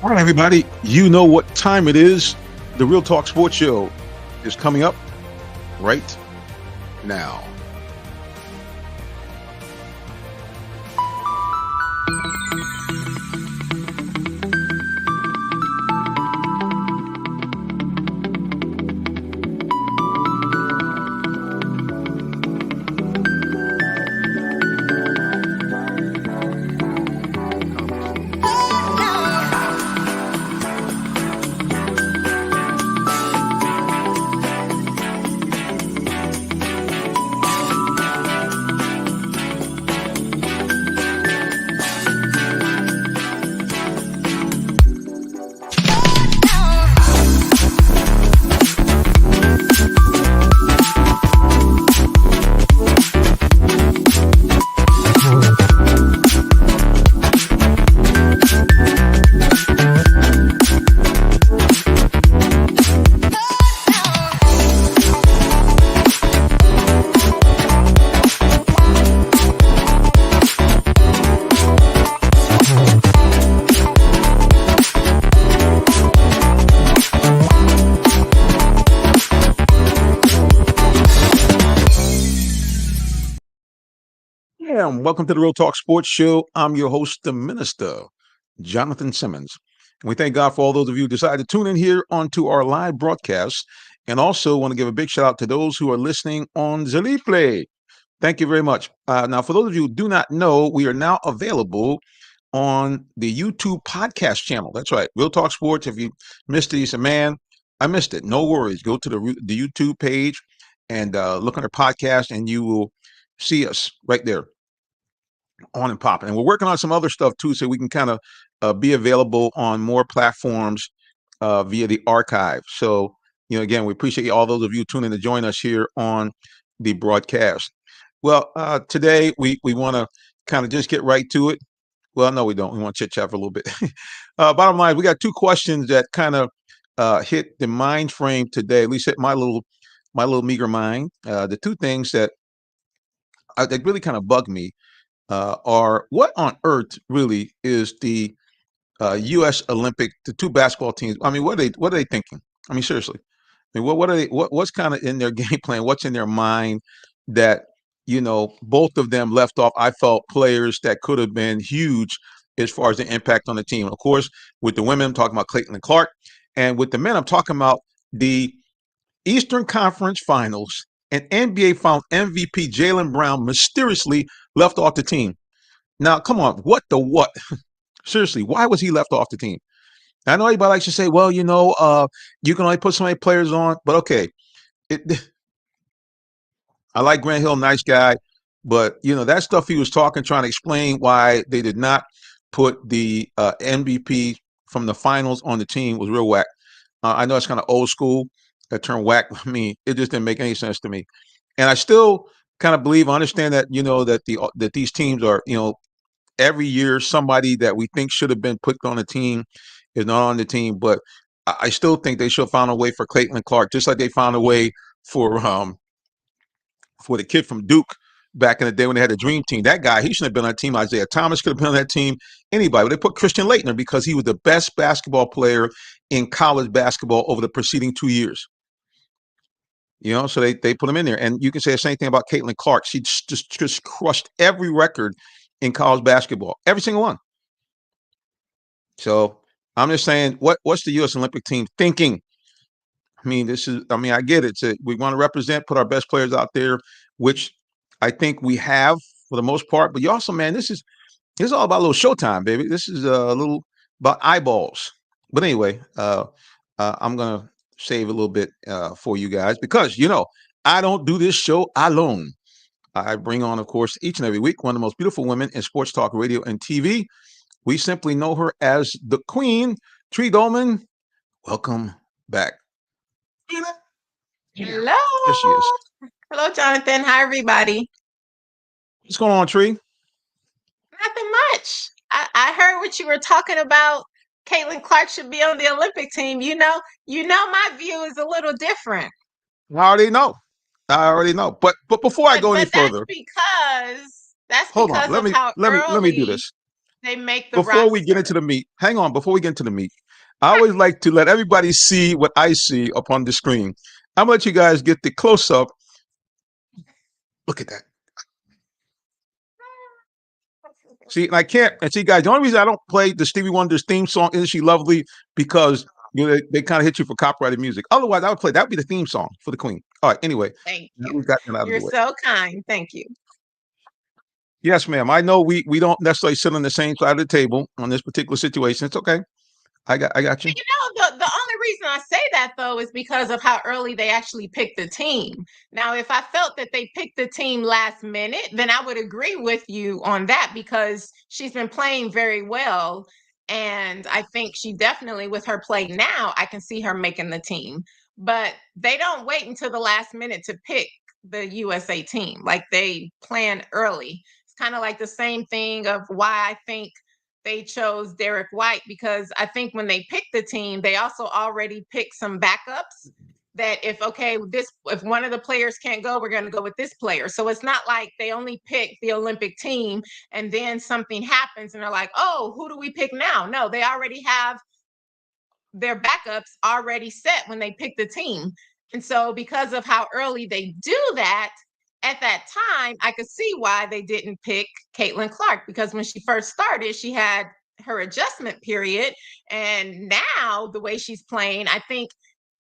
All right, everybody, you know what time it is. The Real Talk Sports Show is coming up right now. Yeah, and welcome to the Real Talk Sports Show. I'm your host, the Minister, Jonathan Simmons. And we thank God for all those of you who decided to tune in here onto our live broadcast. And also want to give a big shout out to those who are listening on Zaliplay. Thank you very much. Now, for those of you who do not know, we are now available on the YouTube podcast channel. That's right, Real Talk Sports. If you missed it, you said, man, I missed it. No worries. Go to the YouTube page and look on our podcast, and you will see us right there on and popping. And we're working on some other stuff too, so we can kind of be available on more platforms via the archive. So, again, we appreciate all those of you tuning to join us here on the broadcast. Well, today we want to kind of just get right to it. Well, no, we don't. We want to chit chat for a little bit. Bottom line, we got two questions that kind of hit the mind frame today. At least hit my little meager mind. The two things that really kind of bug me are what on earth really is the U.S. Olympic, the two basketball teams. I mean, what are they thinking? I mean, seriously. I mean, what are they? What's kind of in their game plan? What's in their mind that both of them left off? I felt players that could have been huge as far as the impact on the team. Of course, with the women, I'm talking about Caitlin Clark, and with the men, I'm talking about the Eastern Conference Finals and NBA Finals MVP Jaylen Brown mysteriously left off the team. Now, come on, what the what? Seriously, why was he left off the team? I know everybody likes to say, well, you can only put so many players on, but okay. I like Grant Hill, nice guy, but that stuff he was talking, trying to explain why they did not put the MVP from the finals on the team was real whack. I know it's kind of old school. That term whack, I mean, it just didn't make any sense to me. And I still kind of believe, I understand that that these teams are, every year somebody that we think should have been put on the team is not on the team. But I still think they should have found a way for Caitlin Clark, just like they found a way for the kid from Duke back in the day when they had a dream team. That guy, he shouldn't have been on that team. Isaiah Thomas could have been on that team. Anybody. But they put Christian Laettner because he was the best basketball player in college basketball over the preceding 2 years. So they put him in there. And you can say the same thing about Caitlin Clark. She just crushed every record in college basketball, every single one. So I'm just saying, what's the U.S. Olympic team thinking? I mean, I get it. We want to represent, put our best players out there, which I think we have for the most part. But you also, man, this is all about a little showtime, baby. This is a little about eyeballs. But anyway, I'm going to save a little bit for you guys because, I don't do this show alone. I bring on, of course, each and every week, one of the most beautiful women in sports talk, radio, and TV. We simply know her as the Queen, Tree Dolman. Welcome back. Hello. There she is. Hello, Jonathan. Hi, everybody. What's going on, Tree? Nothing much. I heard what you were talking about. Caitlin Clark should be on the Olympic team. My view is a little different. I already know. But before I go any further, That's because hold on. of how Let me do early. this. They make the before we get roster. into the meat, hang on. Before we get into the meat, I always like to let everybody see what I see upon the screen. I'm gonna let you guys get the close up. Look at that. See, and I can't. And see, guys, the only reason I don't play the Stevie Wonder's theme song, "Isn't She Lovely," because they kind of hit you for copyrighted music. Otherwise, I would play that would be the theme song for the Queen. All right. Anyway, Thank now you. we got that out of You're the way. so kind. Thank you. Yes, ma'am. I know we don't necessarily sit on the same side of the table on this particular situation. It's okay. I got you. You know, the only reason I say that though is because of how early they actually picked the team. Now, if I felt that they picked the team last minute, then I would agree with you on that because she's been playing very well. And I think she definitely, with her play now, I can see her making the team. But they don't wait until the last minute to pick the USA team. Like they plan early. It's kind of like the same thing of why I think they chose Derek White because I think when they picked the team, they also already picked some backups that if one of the players can't go, we're going to go with this player. So it's not like they only pick the Olympic team and then something happens and they're like, "Oh, who do we pick now?" No, they already have their backups already set when they pick the team. And so because of how early they do that, at that time, I could see why they didn't pick Caitlin Clark because when she first started, she had her adjustment period. And now the way she's playing, I think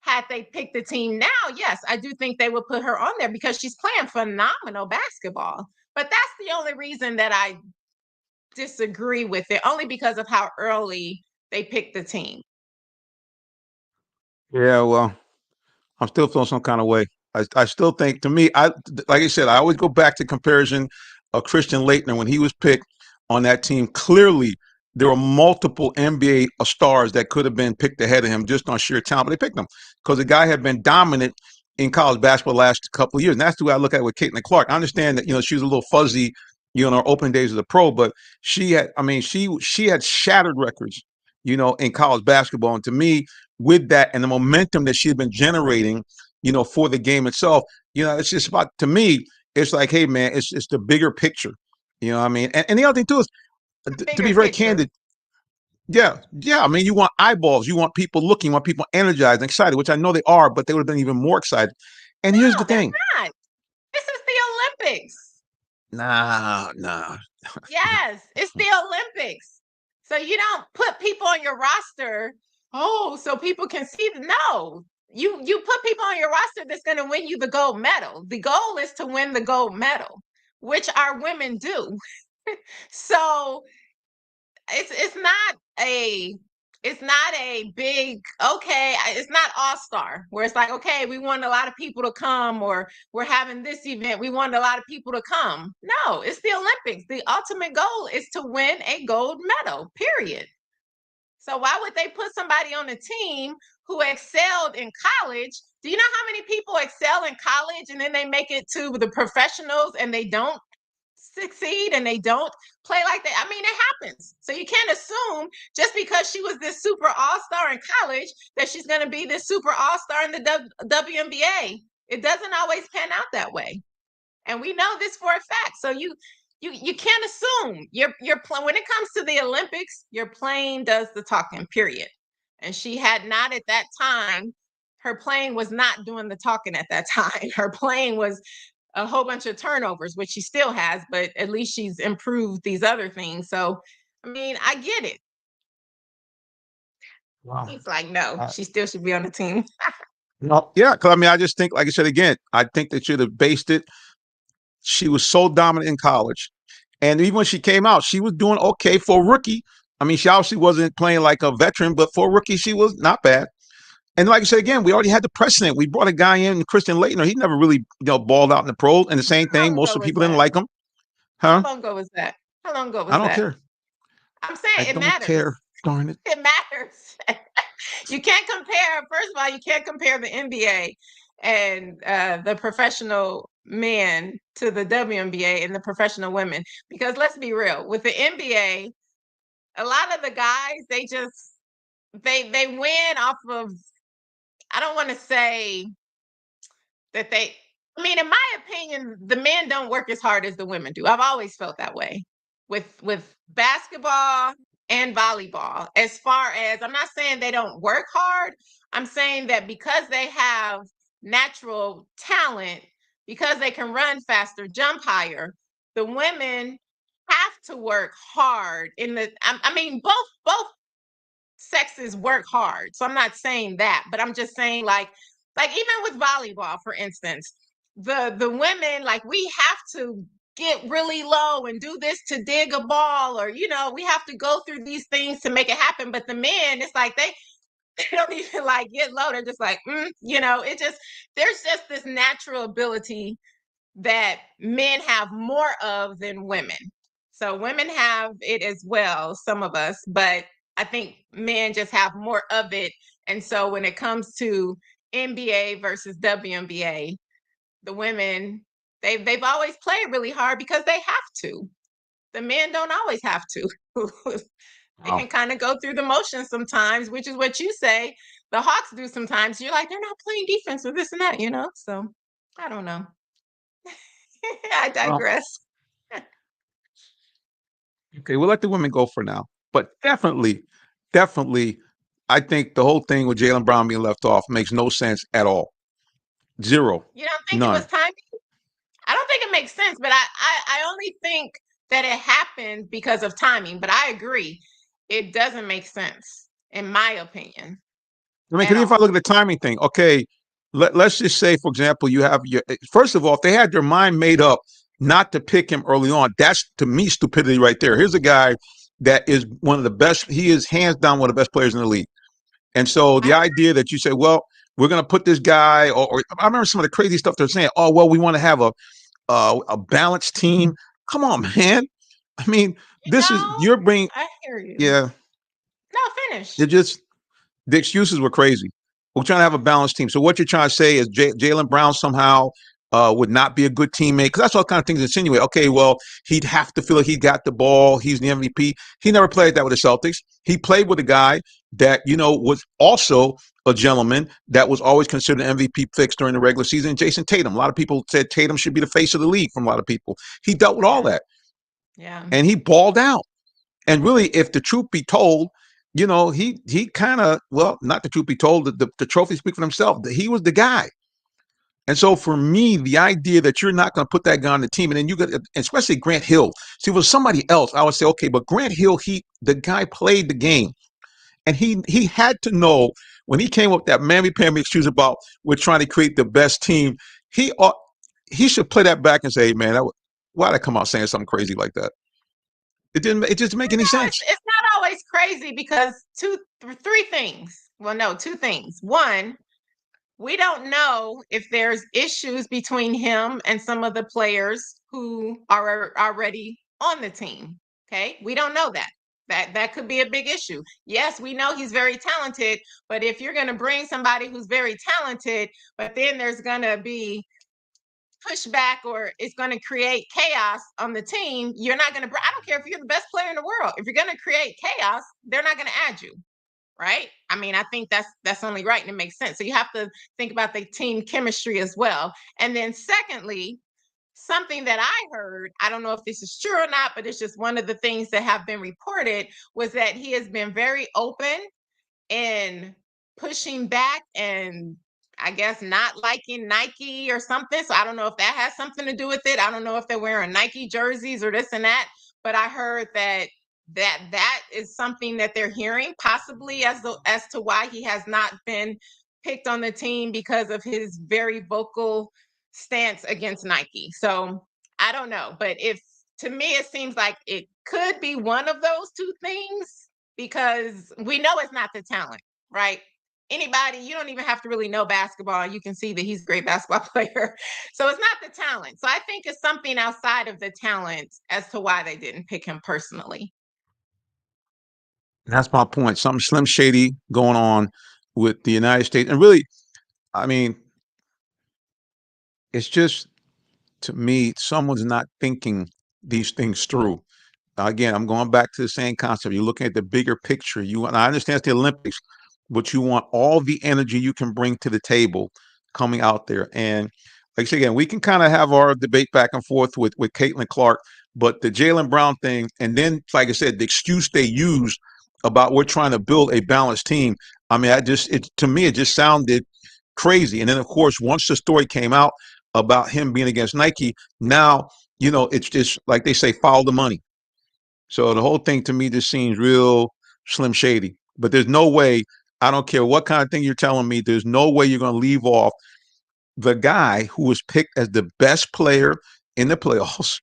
had they picked the team now, yes, I do think they would put her on there because she's playing phenomenal basketball. But that's the only reason that I disagree with it, only because of how early they picked the team. Yeah, well, I'm still feeling some kind of way. I still think, to me, like I said, I always go back to comparison of Christian Laettner when he was picked on that team. Clearly, there were multiple NBA stars that could have been picked ahead of him just on sheer talent, but they picked him because the guy had been dominant in college basketball the last couple of years. And that's the way I look at it with Caitlin Clark. I understand that she was a little fuzzy, in her open days as a pro, but she had, I mean, she had shattered records, in college basketball. And to me, with that and the momentum that she had been generating, for the game itself, it's just about, to me, it's like, hey, man, it's the bigger picture. You know what I mean? And the other thing, too, is to be Bigger very picture. candid, yeah, yeah. I mean, you want eyeballs, you want people looking, you want people energized and excited, which I know they are, but they would have been even more excited. And here's the No, they're thing. not. This is the Olympics. Nah. Yes, it's the Olympics. So you don't put people on your roster, so people can see. No, you put people on your roster that's going to win you the gold medal. The goal is to win the gold medal, which our women do. So it's not a big it's not all-star where it's like, okay, we want a lot of people to come, or we're having this event, we want a lot of people to come. No, it's the Olympics. The ultimate goal is to win a gold medal, period. So why would they put somebody on a team who excelled in college? Do you know how many people excel in college and then they make it to the professionals and they don't succeed and they don't play like that? I mean, it happens. So you can't assume just because she was this super all-star in college that she's going to be this super all-star in the WNBA. It doesn't always pan out that way. And we know this for a fact. So you can't assume you're when it comes to the Olympics, your playing does the talking, period. And she had not at that time, her playing was not doing the talking at that time. Her playing was a whole bunch of turnovers, which she still has, but at least she's improved these other things. So, I mean, I get it. Wow. It's like, no, she still should be on the team. No, yeah, because I mean, I just think, like I said again, I think they should have based it. She was so dominant in college, and even when she came out, she was doing okay for a rookie. I mean, she obviously wasn't playing like a veteran, but for a rookie, she was not bad. And like I said again, we already had the precedent. We brought a guy in, Christian Laettner. He never really, balled out in the pros. And the same How thing, long most ago of the was people didn't that? like him, How huh? long ago was that? How long ago I was don't that? care. I'm I saying it don't matters. care. Darn it. It matters. You can't compare. First of all, you can't compare the NBA and the professional men to the WNBA and the professional women, because let's be real. With the NBA, a lot of the guys, they win off of. I don't want to say that they. I mean, in my opinion, the men don't work as hard as the women do. I've always felt that way. with basketball and volleyball. As far as, I'm not saying they don't work hard. I'm saying that because they have natural talent, because they can run faster, jump higher, the women have to work hard I mean, both sexes work hard. So I'm not saying that, but I'm just saying like even with volleyball, for instance, the women, like, we have to get really low and do this to dig a ball, or we have to go through these things to make it happen. But the men, it's like they don't even like get low. They're just like, it just, there's just this natural ability that men have more of than women. So women have it as well, some of us, but I think men just have more of it. And so when it comes to NBA versus WNBA, the women, they've always played really hard because they have to. The men don't always have to. They can kind of go through the motions sometimes, which is what you say the Hawks do sometimes. You're like, they're not playing defense or this and that, So I don't know. I Wow. digress. Okay, we'll let the women go for now. But definitely, I think the whole thing with Jaylen Brown being left off makes no sense at all. Zero. You don't think it was None. timing? I don't think it makes sense, but I only think that it happened because of timing. But I agree, it doesn't make sense, in my opinion, I mean, at because if I all. look at the timing thing, okay, let's just say, for example, you have first of all, if they had their mind made up not to pick him early on, that's to me stupidity right there. Here's a guy that is one of the best. He is hands down one of the best players in the league. And so the I idea that you say, well, we're going to put this guy, or I remember some of the crazy stuff they're saying. Oh, well, we want to have a balanced team. Come on, man. I mean, you this is know, you're bringing. I hear you. Yeah, No, finish. it just the excuses were crazy. We're trying to have a balanced team. So what you're trying to say is Jaylen Brown somehow would not be a good teammate, because that's all kind of things insinuate. Okay, well, he'd have to feel like he got the ball. He's the MVP. He never played that with the Celtics. He played with a guy that was also a gentleman that was always considered an MVP fix during the regular season. Jason Tatum. A lot of people said Tatum should be the face of the league. From a lot of people, he dealt with all that, Yeah. and he balled out. And really, if the truth be told, he kind of, well, not the truth be told, the trophies speak for themselves. He was the guy. And so for me, the idea that you're not going to put that guy on the team, and then you got, especially Grant Hill. See, if it was somebody else, I would say, okay, but Grant Hill, the guy played the game. And he had to know when he came up with that mammy-pammy excuse about we're trying to create the best team, he should play that back and say, hey, man, why'd I come out saying something crazy like that? It just didn't make any sense. It's not always crazy because three things. Well, no, two things. One, we don't know if there's issues between him and some of the players who are already on the team. Okay, we don't know that. That could be a big issue. Yes, we know he's very talented, but if you're going to bring somebody who's very talented, but then there's going to be pushback or it's going to create chaos on the team, you're not going to, I don't care if you're the best player in the world. If you're going to create chaos, they're not going to add you. Right. I mean, I think that's only right. And it makes sense. So you have to think about the team chemistry as well. And then secondly, something that I heard, I don't know if this is true or not, but it's just one of the things that have been reported, was that he has been very open in pushing back and I guess not liking Nike or something. So I don't know if that has something to do with it. I don't know if they're wearing Nike jerseys or this and that, but I heard that is something that they're hearing, possibly as to why he has not been picked on the team, because of his very vocal stance against Nike. So I don't know, but to me it seems like it could be one of those two things, because we know it's not the talent, right? Anybody, you don't even have to really know basketball. You can see that he's a great basketball player. So it's not the talent. So I think it's something outside of the talent as to why they didn't pick him personally. That's my point. Something slim shady going on with the United States. And really, I mean, it's just, to me, someone's not thinking these things through. Again, I'm going back to the same concept. You're looking at the bigger picture. And I understand it's the Olympics, but you want all the energy you can bring to the table coming out there. And like I say again, we can kind of have our debate back and forth with Caitlin Clark, but the Jaylen Brown thing, and then like I said, the excuse they used about we're trying to build a balanced team. I mean, to me it just sounded crazy. And then of course, once the story came out about him being against Nike, now it's just like they say, follow the money. So the whole thing to me just seems real slim shady. But there's no way. I don't care what kind of thing you're telling me. There's no way you're going to leave off the guy who was picked as the best player in the playoffs,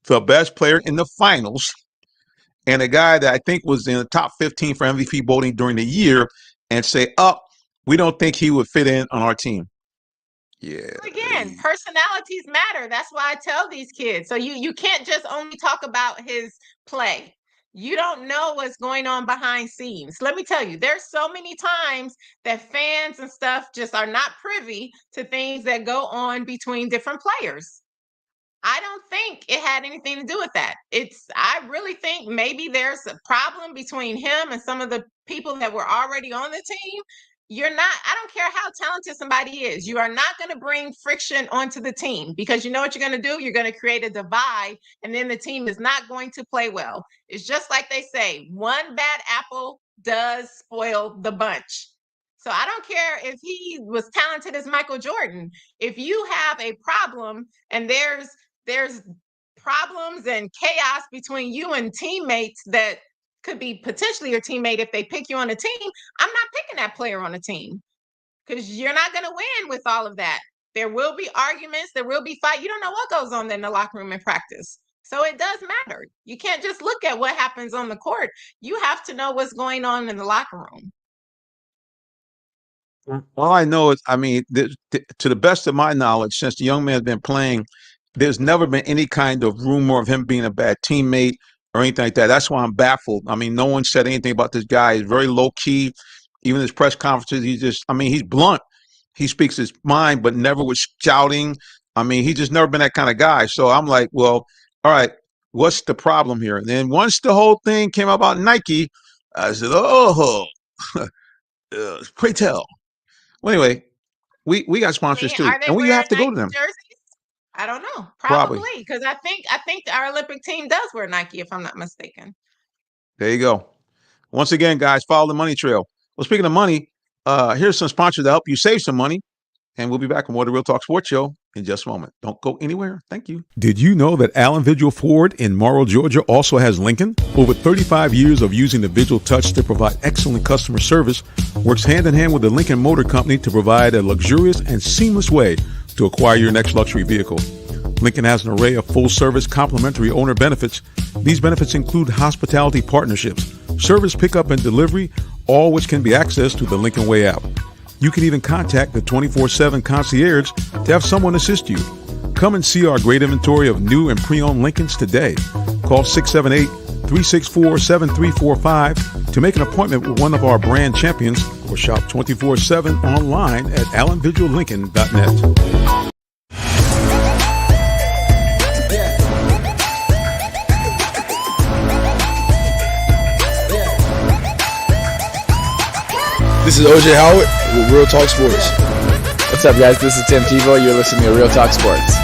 the best player in the finals, and a guy that I think was in the top 15 for MVP voting during the year, and say, we don't think he would fit in on our team. Yeah. Again, personalities matter. That's why I tell these kids. So you can't just only talk about his play. You don't know what's going on behind scenes. Let me tell you, there's so many times that fans and stuff just are not privy to things that go on between different players. I don't think it had anything to do with that. I really think maybe there's a problem between him and some of the people that were already on the team. I don't care how talented somebody is. You are not going to bring friction onto the team, because you know what you're going to do? You're going to create a divide, and then the team is not going to play well. It's just like they say, one bad apple does spoil the bunch. So I don't care if he was talented as Michael Jordan. If you have a problem and there's problems and chaos between you and teammates that could be potentially your teammate if they pick you on a team, I'm not picking that player on a team, because you're not going to win with all of that. There will be arguments. There will be fight. You don't know what goes on in the locker room in practice. So it does matter. You can't just look at what happens on the court. You have to know what's going on in the locker room. All I know is, I mean, to the best of my knowledge, since the young man's been playing, there's never been any kind of rumor of him being a bad teammate or anything like that. That's why I'm baffled. I mean, no one said anything about this guy. He's very low key. Even his press conferences, he's blunt. He speaks his mind, but never was shouting. I mean, he's just never been that kind of guy. So I'm like, well, all right, what's the problem here? And then once the whole thing came about Nike, I said, pray tell. Well, anyway, we got sponsors too, and we have to go to them. Jerseys? I don't know. Probably, because I think our Olympic team does wear Nike, if I'm not mistaken. There you go. Once again, guys, follow the money trail. Well, speaking of money, here's some sponsors to help you save some money, and we'll be back on More the Real Talk Sports Show in just a moment. Don't go anywhere. Thank you. Did you know that Allen Vigil Ford in Morrow, Georgia also has Lincoln? Over 35 years of using the Vigil Touch to provide excellent customer service, works hand in hand with the Lincoln Motor Company to provide a luxurious and seamless way to acquire your next luxury vehicle. Lincoln has an array of full-service complimentary owner benefits. These benefits include hospitality partnerships, service pickup and delivery, all which can be accessed through the Lincoln Way app. You can even contact the 24/7 concierge to have someone assist you. Come and see our great inventory of new and pre-owned Lincolns today. Call 678-364-7345 to make an appointment with one of our brand champions, or shop 24/7 online at allenvigillincoln.net. This is OJ Howard with Real Talk Sports. What's up, guys? This is Tim Tebow. You're listening to Real Talk Sports.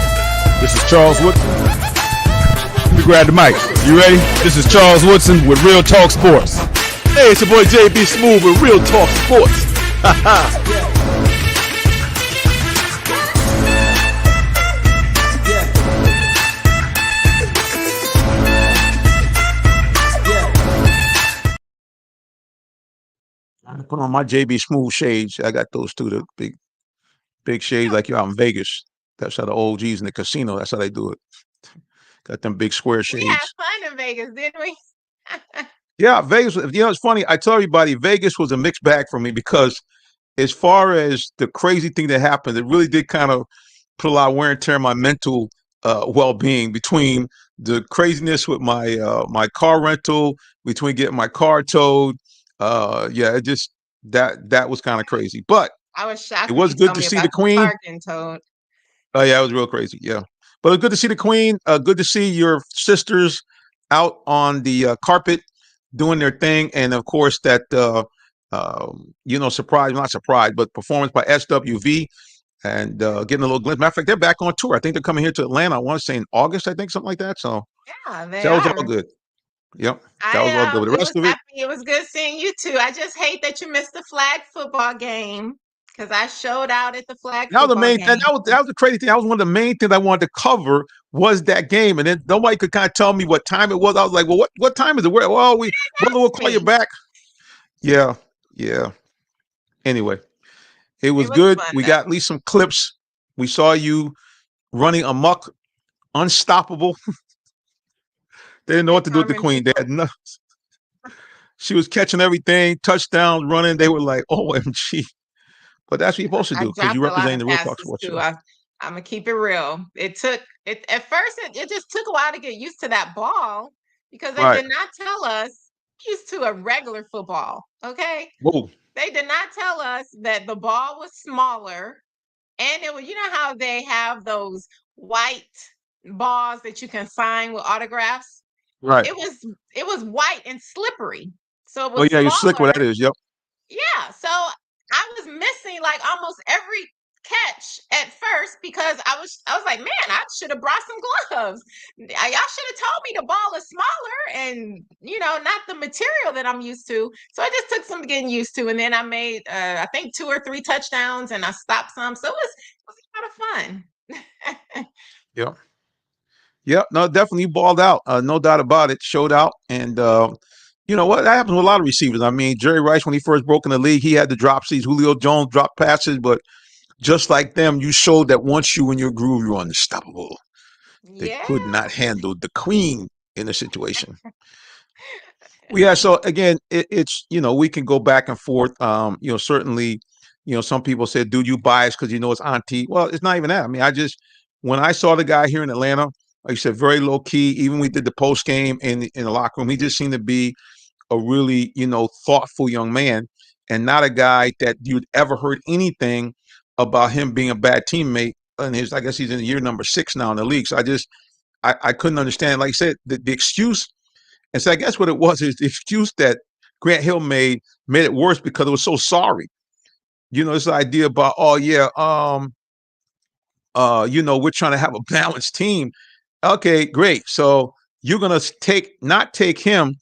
This is Charles Woodson. Let me grab the mic. You ready? This is Charles Woodson with Real Talk Sports. Hey, it's your boy JB Smooth with Real Talk Sports. I put on my JB Smooth shades. I got those too, the big shades like you're out in Vegas. That's how the OGs in the casino, that's how they do it. Got them big square shades. We had fun in Vegas, didn't we? Yeah, Vegas. It's funny. I tell everybody, Vegas was a mixed bag for me, because as far as the crazy thing that happened, it really did kind of put a lot of wear and tear on my mental well-being, between the craziness with my my car rental, between getting my car towed. Yeah, it just that was kind of crazy, but I was shocked. it was good to see the Queen. Oh yeah, it was real crazy. Yeah, but it was good to see the Queen. Good to see your sisters out on the carpet doing their thing, and of course that not surprise, but performance by SWV. and getting a little glimpse. Matter of fact, they're back on tour. I think they're coming here to Atlanta. I want to say in August, I think, something like that. So Yeah, they that was all are. good. Yep, that was all good. But the It rest was of it, happy. It was good seeing you too. I just hate that you missed the flag football game because I showed out at the flag that was the football main thing. game. That was the crazy thing. That was one of the main things I wanted to cover was that game, and then nobody could kind of tell me what time it was. I was like, well, what time is it? Where? Well, we'll call you Me. back. Yeah, yeah. Anyway, it was was good. fun We though. got at least some clips. We saw you running amok, unstoppable. They didn't know what to do with the Determined queen. They had no. She was catching everything, touchdowns, running. They were like, "OMG!" But that's what you're supposed to I do because dropped you're a lot representing of the Real Talk passes Sports too. Show. I'm gonna keep it real. It took it at first. It just took a while to get used to that ball because they Right. did not tell us used to a regular football. Okay, Whoa. they did not tell us that the ball was smaller, and it was, you know how they have those white balls that you can sign with autographs. Right. It was white and slippery, so it Oh was yeah, you're slick. What that smaller. is? Yep. Yeah, so I was missing like almost every catch at first because I was like, man, I should have brought some gloves. Y'all should have told me the ball is smaller and not the material that I'm used to. So it just took some getting used to, and then I made I think 2 or 3 touchdowns and I stopped some. So it was a lot of fun. Yep. Yep. No, definitely balled out. No doubt about it. Showed out, and you know what? That happens with a lot of receivers. I mean, Jerry Rice, when he first broke in the league, he had the drop seeds. Julio Jones dropped passes, but just like them, you showed that once you in your groove, you're unstoppable. They Yeah. could not handle the queen in the situation. Yeah. So again, it's we can go back and forth. Certainly, some people said, "Dude, you biased because it's Auntie." Well, it's not even that. I mean, when I saw the guy here in Atlanta, like you said, very low key. Even we did the post game in the locker room, he just seemed to be a really thoughtful young man, and not a guy that you'd ever heard anything about him being a bad teammate. And I guess he's in year number 6 now in the league. So I couldn't understand. Like I said, the excuse. And so I guess what it was is the excuse that Grant Hill made it worse because it was so sorry. This idea about, oh yeah, we're trying to have a balanced team. Okay, great. So you're gonna not take him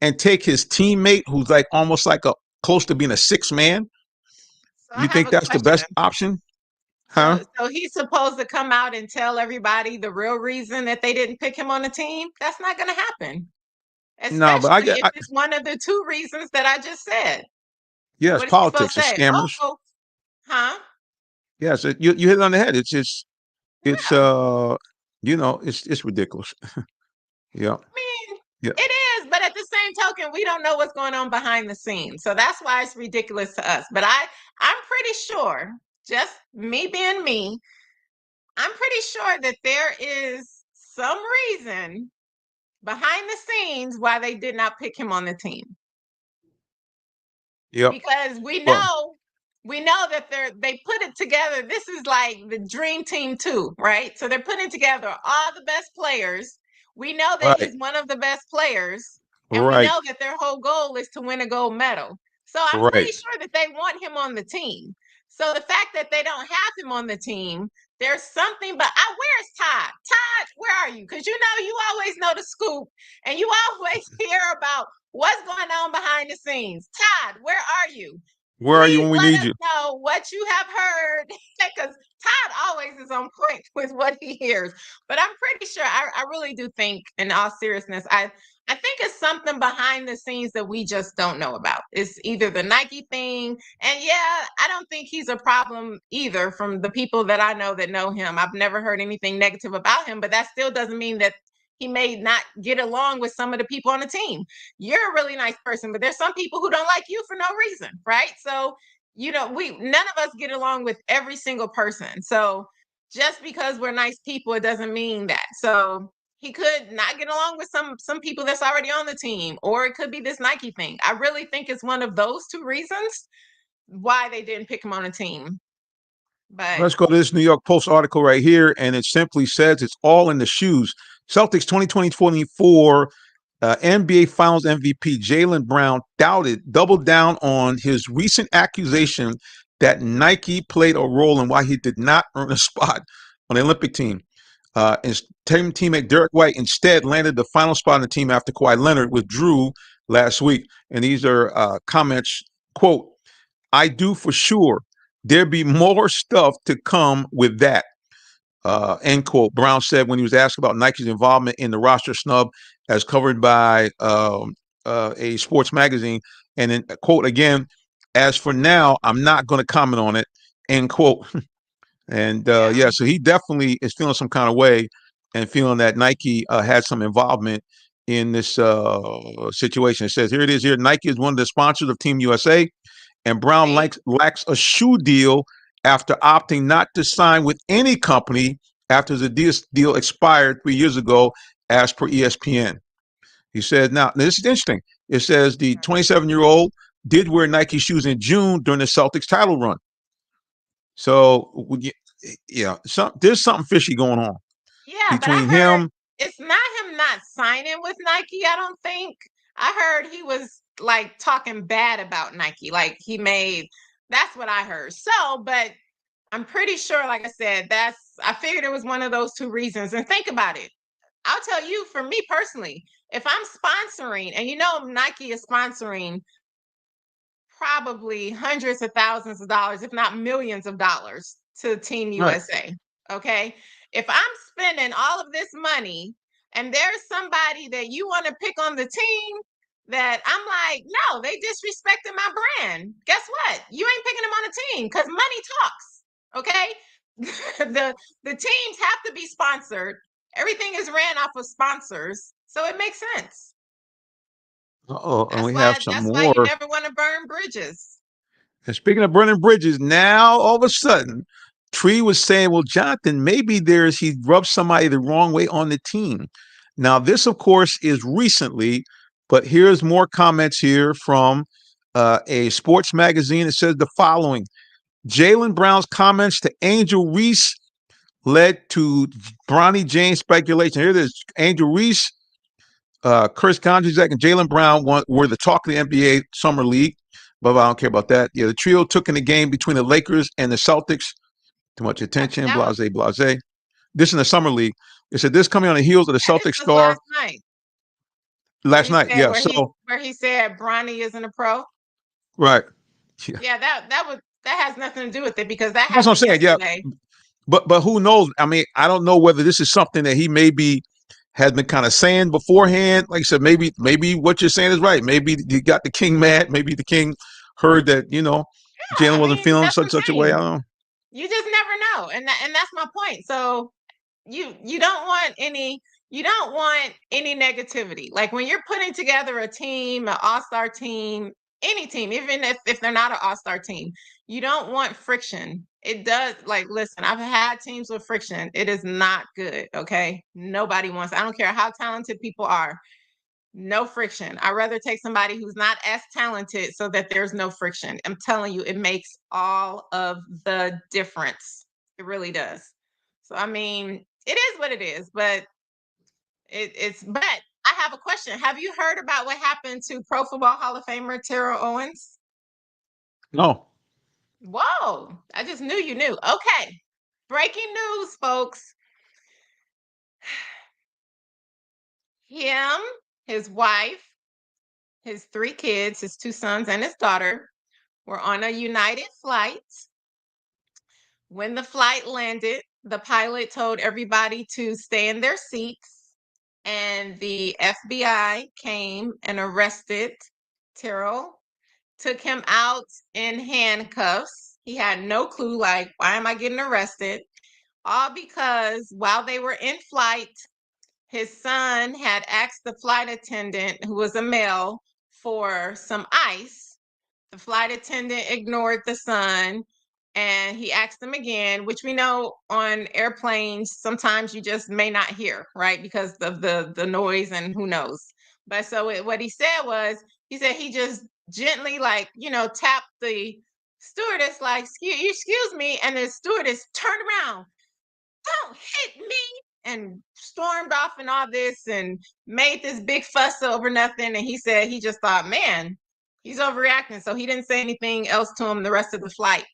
and take his teammate who's like almost like close to being a 6th man. So I You have think a that's the best question. option? Huh? So he's supposed to come out and tell everybody the real reason that they didn't pick him on the team? That's not going to happen. No, but Especially if it's one of the 2 reasons that I just said. yeah, What it's is he supposed politics, to it's say? scammers. Oh, huh? Yes, you hit it on the head. It's Yeah. it's ridiculous. Yeah. I mean, Yeah. it is, but at the same token, we don't know what's going on behind the scenes. So that's why it's ridiculous to us. But I'm pretty sure, just me being me, I'm pretty sure that there is some reason behind the scenes why they did not pick him on the team. Yep. Because we Well, know that they put it together. This is like the dream team too, right? So they're putting together all the best players. We know that right. he's one of the best players, and we Right. know that their whole goal is to win a gold medal. So I'm pretty Right. sure that they want him on the team. So the fact that they don't have him on the team, there's something. But where's Todd? Todd, where are you? Because you always know the scoop, and you always hear about what's going on behind the scenes. Todd, where are you? Where are you when we Let need us you? know what you have heard, because Todd always is on point with what he hears. But I'm pretty sure, I really do think, in all seriousness, I think it's something behind the scenes that we just don't know about. It's either the Nike thing, and yeah, I don't think he's a problem either from the people that I know that know him. I've never heard anything negative about him, but that still doesn't mean that he may not get along with some of the people on the team. You're a really nice person, but there's some people who don't like you for no reason, right? So, none of us get along with every single person. So just because we're nice people, it doesn't mean that. So he could not get along with some people that's already on the team, or it could be this Nike thing. I really think it's one of those 2 reasons why they didn't pick him on a team. But Let's go to this New York Post article right here, and it simply says it's all in the shoes. Celtics 2020-24 NBA Finals MVP Jaylen Brown doubled down on his recent accusation that Nike played a role in why he did not earn a spot on the Olympic team. His teammate Derek White instead landed the final spot on the team after Kawhi Leonard withdrew last week. And these are comments, quote, "I do for sure. There be more stuff to come with that." End quote. Brown said when he was asked about Nike's involvement in the roster snub as covered by a sports magazine. And then, quote again, "As for now, I'm not going to comment on it," end quote. And yeah, so he definitely is feeling some kind of way and feeling that Nike had some involvement in this situation. It says, here it is here. Nike is one of the sponsors of Team USA, and Brown lacks a shoe deal after opting not to sign with any company after the deal expired 3 years ago, as per ESPN. He said, now, this is interesting. It says the 27-year-old did wear Nike shoes in June during the Celtics title run. So, yeah, there's something fishy going on. Yeah, between but I heard him. it's not him not signing with Nike, I don't think. I heard he was like talking bad about Nike. Like that's what I heard. So, but I'm pretty sure, like I said, I figured it was one of those two reasons. And think about it. I'll tell you, for me personally, if I'm sponsoring, and Nike is sponsoring probably hundreds of thousands of dollars, if not millions of dollars, to Team USA. Okay. If I'm spending all of this money and there's somebody that you want to pick on the team that I'm like, no, they disrespected my brand. Guess what? You ain't picking them on a team because money talks. Okay. the teams have to be sponsored. Everything is ran off of sponsors. So it makes sense. And we have some that's more. why you never want to burn bridges. And speaking of burning bridges, now all of a sudden, Tree was saying, well, Jonathan, maybe he rubbed somebody the wrong way on the team. Now, this, of course, is recently, but here's more comments here from a sports magazine. It says the following: Jaylen Brown's comments to Angel Reese led to Bronny James speculation. Here it is. Angel Reese, Chris Kondraczek, and Jaylen Brown were the talk of the NBA Summer League. But I don't care about that. Yeah, the trio took in the game between the Lakers and the Celtics. Too much attention, blase. This in the Summer League. They said this coming on the heels of the Celtics star. Last night, yeah. Where he said Bronny isn't a pro. Right. Yeah, that has nothing to do with it because that's what I'm saying. Yesterday. Yeah. But who knows? I mean, I don't know whether this is something that he maybe has been kind of saying beforehand. Like I said, maybe what you're saying is right. Maybe you got the king mad. Maybe the king heard that, Jaylen wasn't feeling such a way. I don't know. You just never know. And that's my point. So you don't want any negativity. Like when you're putting together a team, an all-star team, any team, even if they're not an all-star team, you don't want friction. It does, like, listen, I've had teams with friction. It is not good, okay? Nobody wants, I don't care how talented people are, no friction. I'd rather take somebody who's not as talented so that there's no friction. I'm telling you, it makes all of the difference. It really does. So, I mean, it is what it is, but but I have a question. Have you heard about what happened to Pro Football Hall of Famer Terrell Owens? No. Whoa, I just knew you knew. Okay. Breaking news, folks. Him, his wife, his 3 kids, his 2 sons and his daughter were on a United flight. When the flight landed, the pilot told everybody to stay in their seats, and the FBI came and arrested Terrell, took him out in handcuffs. He had no clue, like, why am I getting arrested? All because while they were in flight, his son had asked the flight attendant, who was a male, for some ice. The flight attendant ignored the son, and he asked them again, which we know on airplanes, sometimes you just may not hear, right? Because of the noise and who knows. But so what he said was, he said he just gently, like, tapped the stewardess, like, excuse me. And the stewardess turned around, don't hit me, and stormed off and all this and made this big fuss over nothing. And he said he just thought, man, he's overreacting. So he didn't say anything else to him the rest of the flight.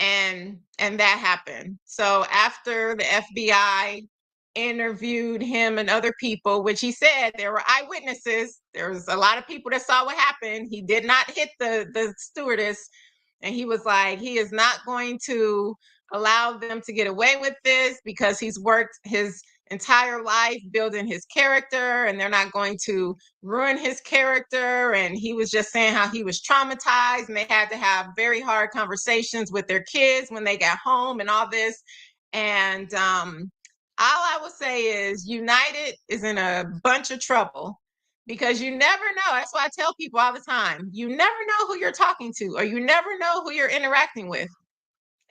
and that happened. So after the FBI interviewed him and other people, which he said there were eyewitnesses, there was a lot of people that saw what happened. He did not hit the stewardess, and he was like, he is not going to allow them to get away with this because he's worked his entire life building his character, and they're not going to ruin his character. And he was just saying how he was traumatized, and they had to have very hard conversations with their kids when they got home and all this. And all I will say is United is in a bunch of trouble, because you never know. That's why I tell people all the time, you never know who you're talking to, or you never know who you're interacting with.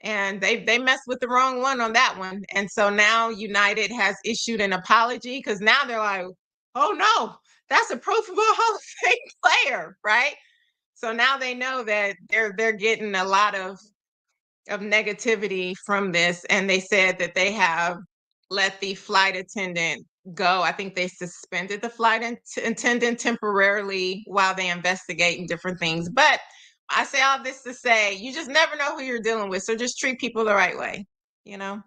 And they messed with the wrong one on that one. And so now United has issued an apology, because now they're like, oh no, that's a Pro Football Hall of Fame player, right? So now they know that they're getting a lot of negativity from this. And they said that they have let the flight attendant go. I think they suspended the flight attendant temporarily while they investigate different things. But I say all this to say, you just never know who you're dealing with. So just treat people the right way, you know?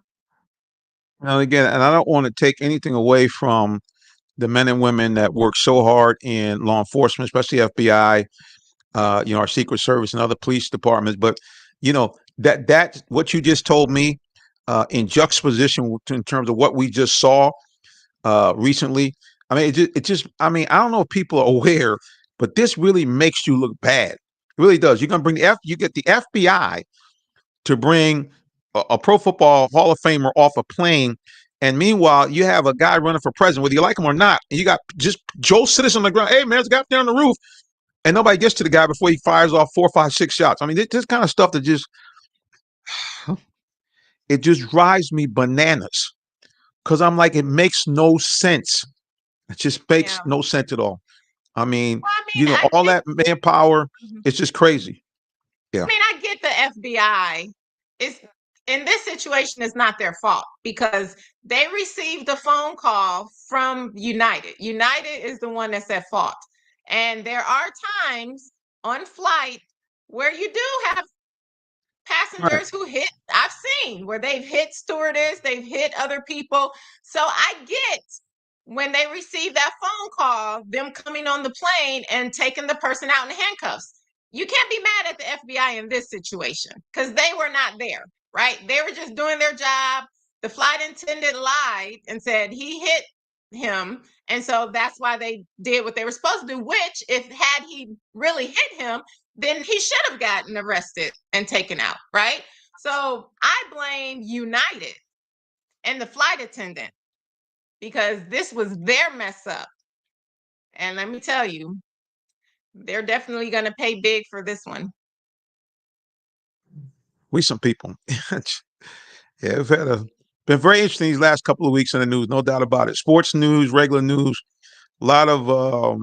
Now, again, and I don't want to take anything away from the men and women that work so hard in law enforcement, especially FBI, our Secret Service and other police departments. But, that what you just told me in juxtaposition in terms of what we just saw recently. I mean, I don't know if people are aware, but this really makes you look bad. It really does. You're going to bring you get the FBI to bring a Pro Football Hall of Famer off a plane. And meanwhile, you have a guy running for president, whether you like him or not. And you got just Joe Citizen on the ground. Hey, man, there's a guy up there on the roof. And nobody gets to the guy before he fires off 4, 5, 6 shots. I mean, this kind of stuff that it just drives me bananas. Because I'm like, it makes no sense. It just makes no sense at all. I mean, all that manpower, it's just crazy. Yeah. I mean, I get the FBI. It's in this situation, it's not their fault, because they received a phone call from United. United is the one that's at fault. And there are times on flight where you do have passengers who hit, I've seen where they've hit stewardess, they've hit other people. So I get when they receive that phone call, them coming on the plane and taking the person out in handcuffs. You can't be mad at the FBI in this situation, because they were not there, right? They were just doing their job. The flight attendant lied and said he hit him. And so that's why they did what they were supposed to do, which if had he really hit him, then he should have gotten arrested and taken out, right? So I blame United and the flight attendant, because this was their mess up. And let me tell you, they're definitely going to pay big for this one. We some people. Yeah, we've been very interesting these last couple of weeks in the news, no doubt about it. Sports news, regular news, a lot of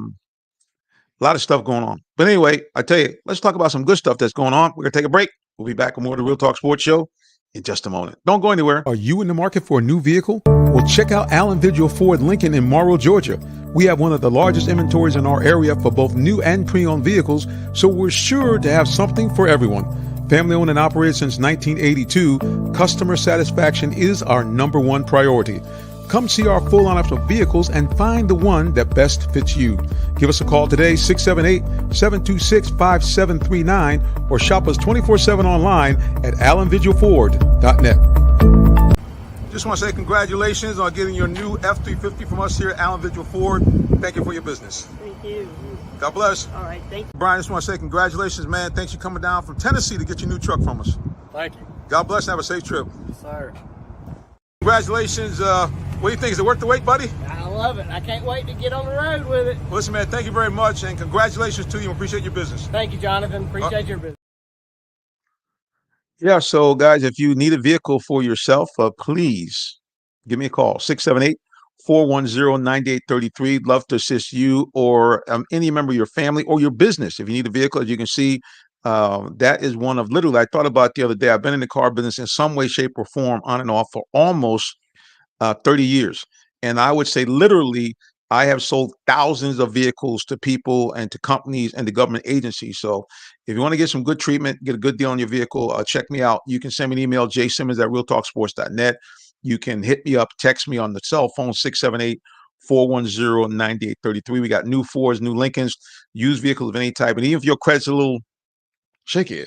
stuff going on. But anyway, I tell you, let's talk about some good stuff that's going on. We're going to take a break. We'll be back with more of the Real Talk Sports Show in just a moment. Don't go anywhere. Are you in the market for a new vehicle? Well, check out Allen Vigil Ford Lincoln in Morrow, Georgia. We have one of the largest inventories in our area for both new and pre-owned vehicles, so we're sure to have something for everyone. Family owned and operated since 1982, customer satisfaction is our #1 priority. Come see our full lineup of vehicles and find the one that best fits you. Give us a call today, 678-726-5739, or shop us 24/7 online at allenvigilford.net. Just want to say congratulations on getting your new F-350 from us here at Allen Vigil Ford. Thank you for your business. Thank you. God bless. All right, thank you. Brian, just want to say congratulations, man. Thanks for coming down from Tennessee to get your new truck from us. Thank you. God bless and have a safe trip. Sir. Congratulations. What do you think? Is it worth the wait, buddy? I love it. I can't wait to get on the road with it. Listen, man, thank you very much, and congratulations to you. Appreciate your business. Thank you, Jonathan. Appreciate your business. Yeah, so guys, if you need a vehicle for yourself, please give me a call, 678-410-9833. Love to assist you or any member of your family or your business. If you need a vehicle, as you can see, that is one of literally, I thought about the other day, I've been in the car business in some way, shape, or form on and off for almost 30 years. And I would say literally I have sold thousands of vehicles to people and to companies and to government agencies. So if you want to get some good treatment, get a good deal on your vehicle, check me out. You can send me an email, jsimmons@realtalksports.net. You can hit me up, text me on the cell phone, 678-410-9833. We got new Fords, new Lincolns, used vehicles of any type. And even if your credit's a little shaky,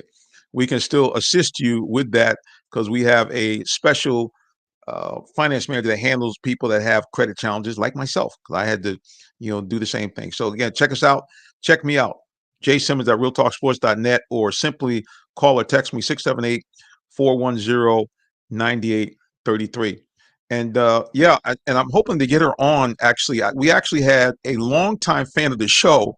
we can still assist you with that because we have a special finance manager that handles people that have credit challenges like myself, because I had to, do the same thing. So again, check us out. Check me out. jsimmons@realtalksports.net, or simply call or text me 678-410-9833. And and I'm hoping to get her on. Actually, we actually had a longtime fan of the show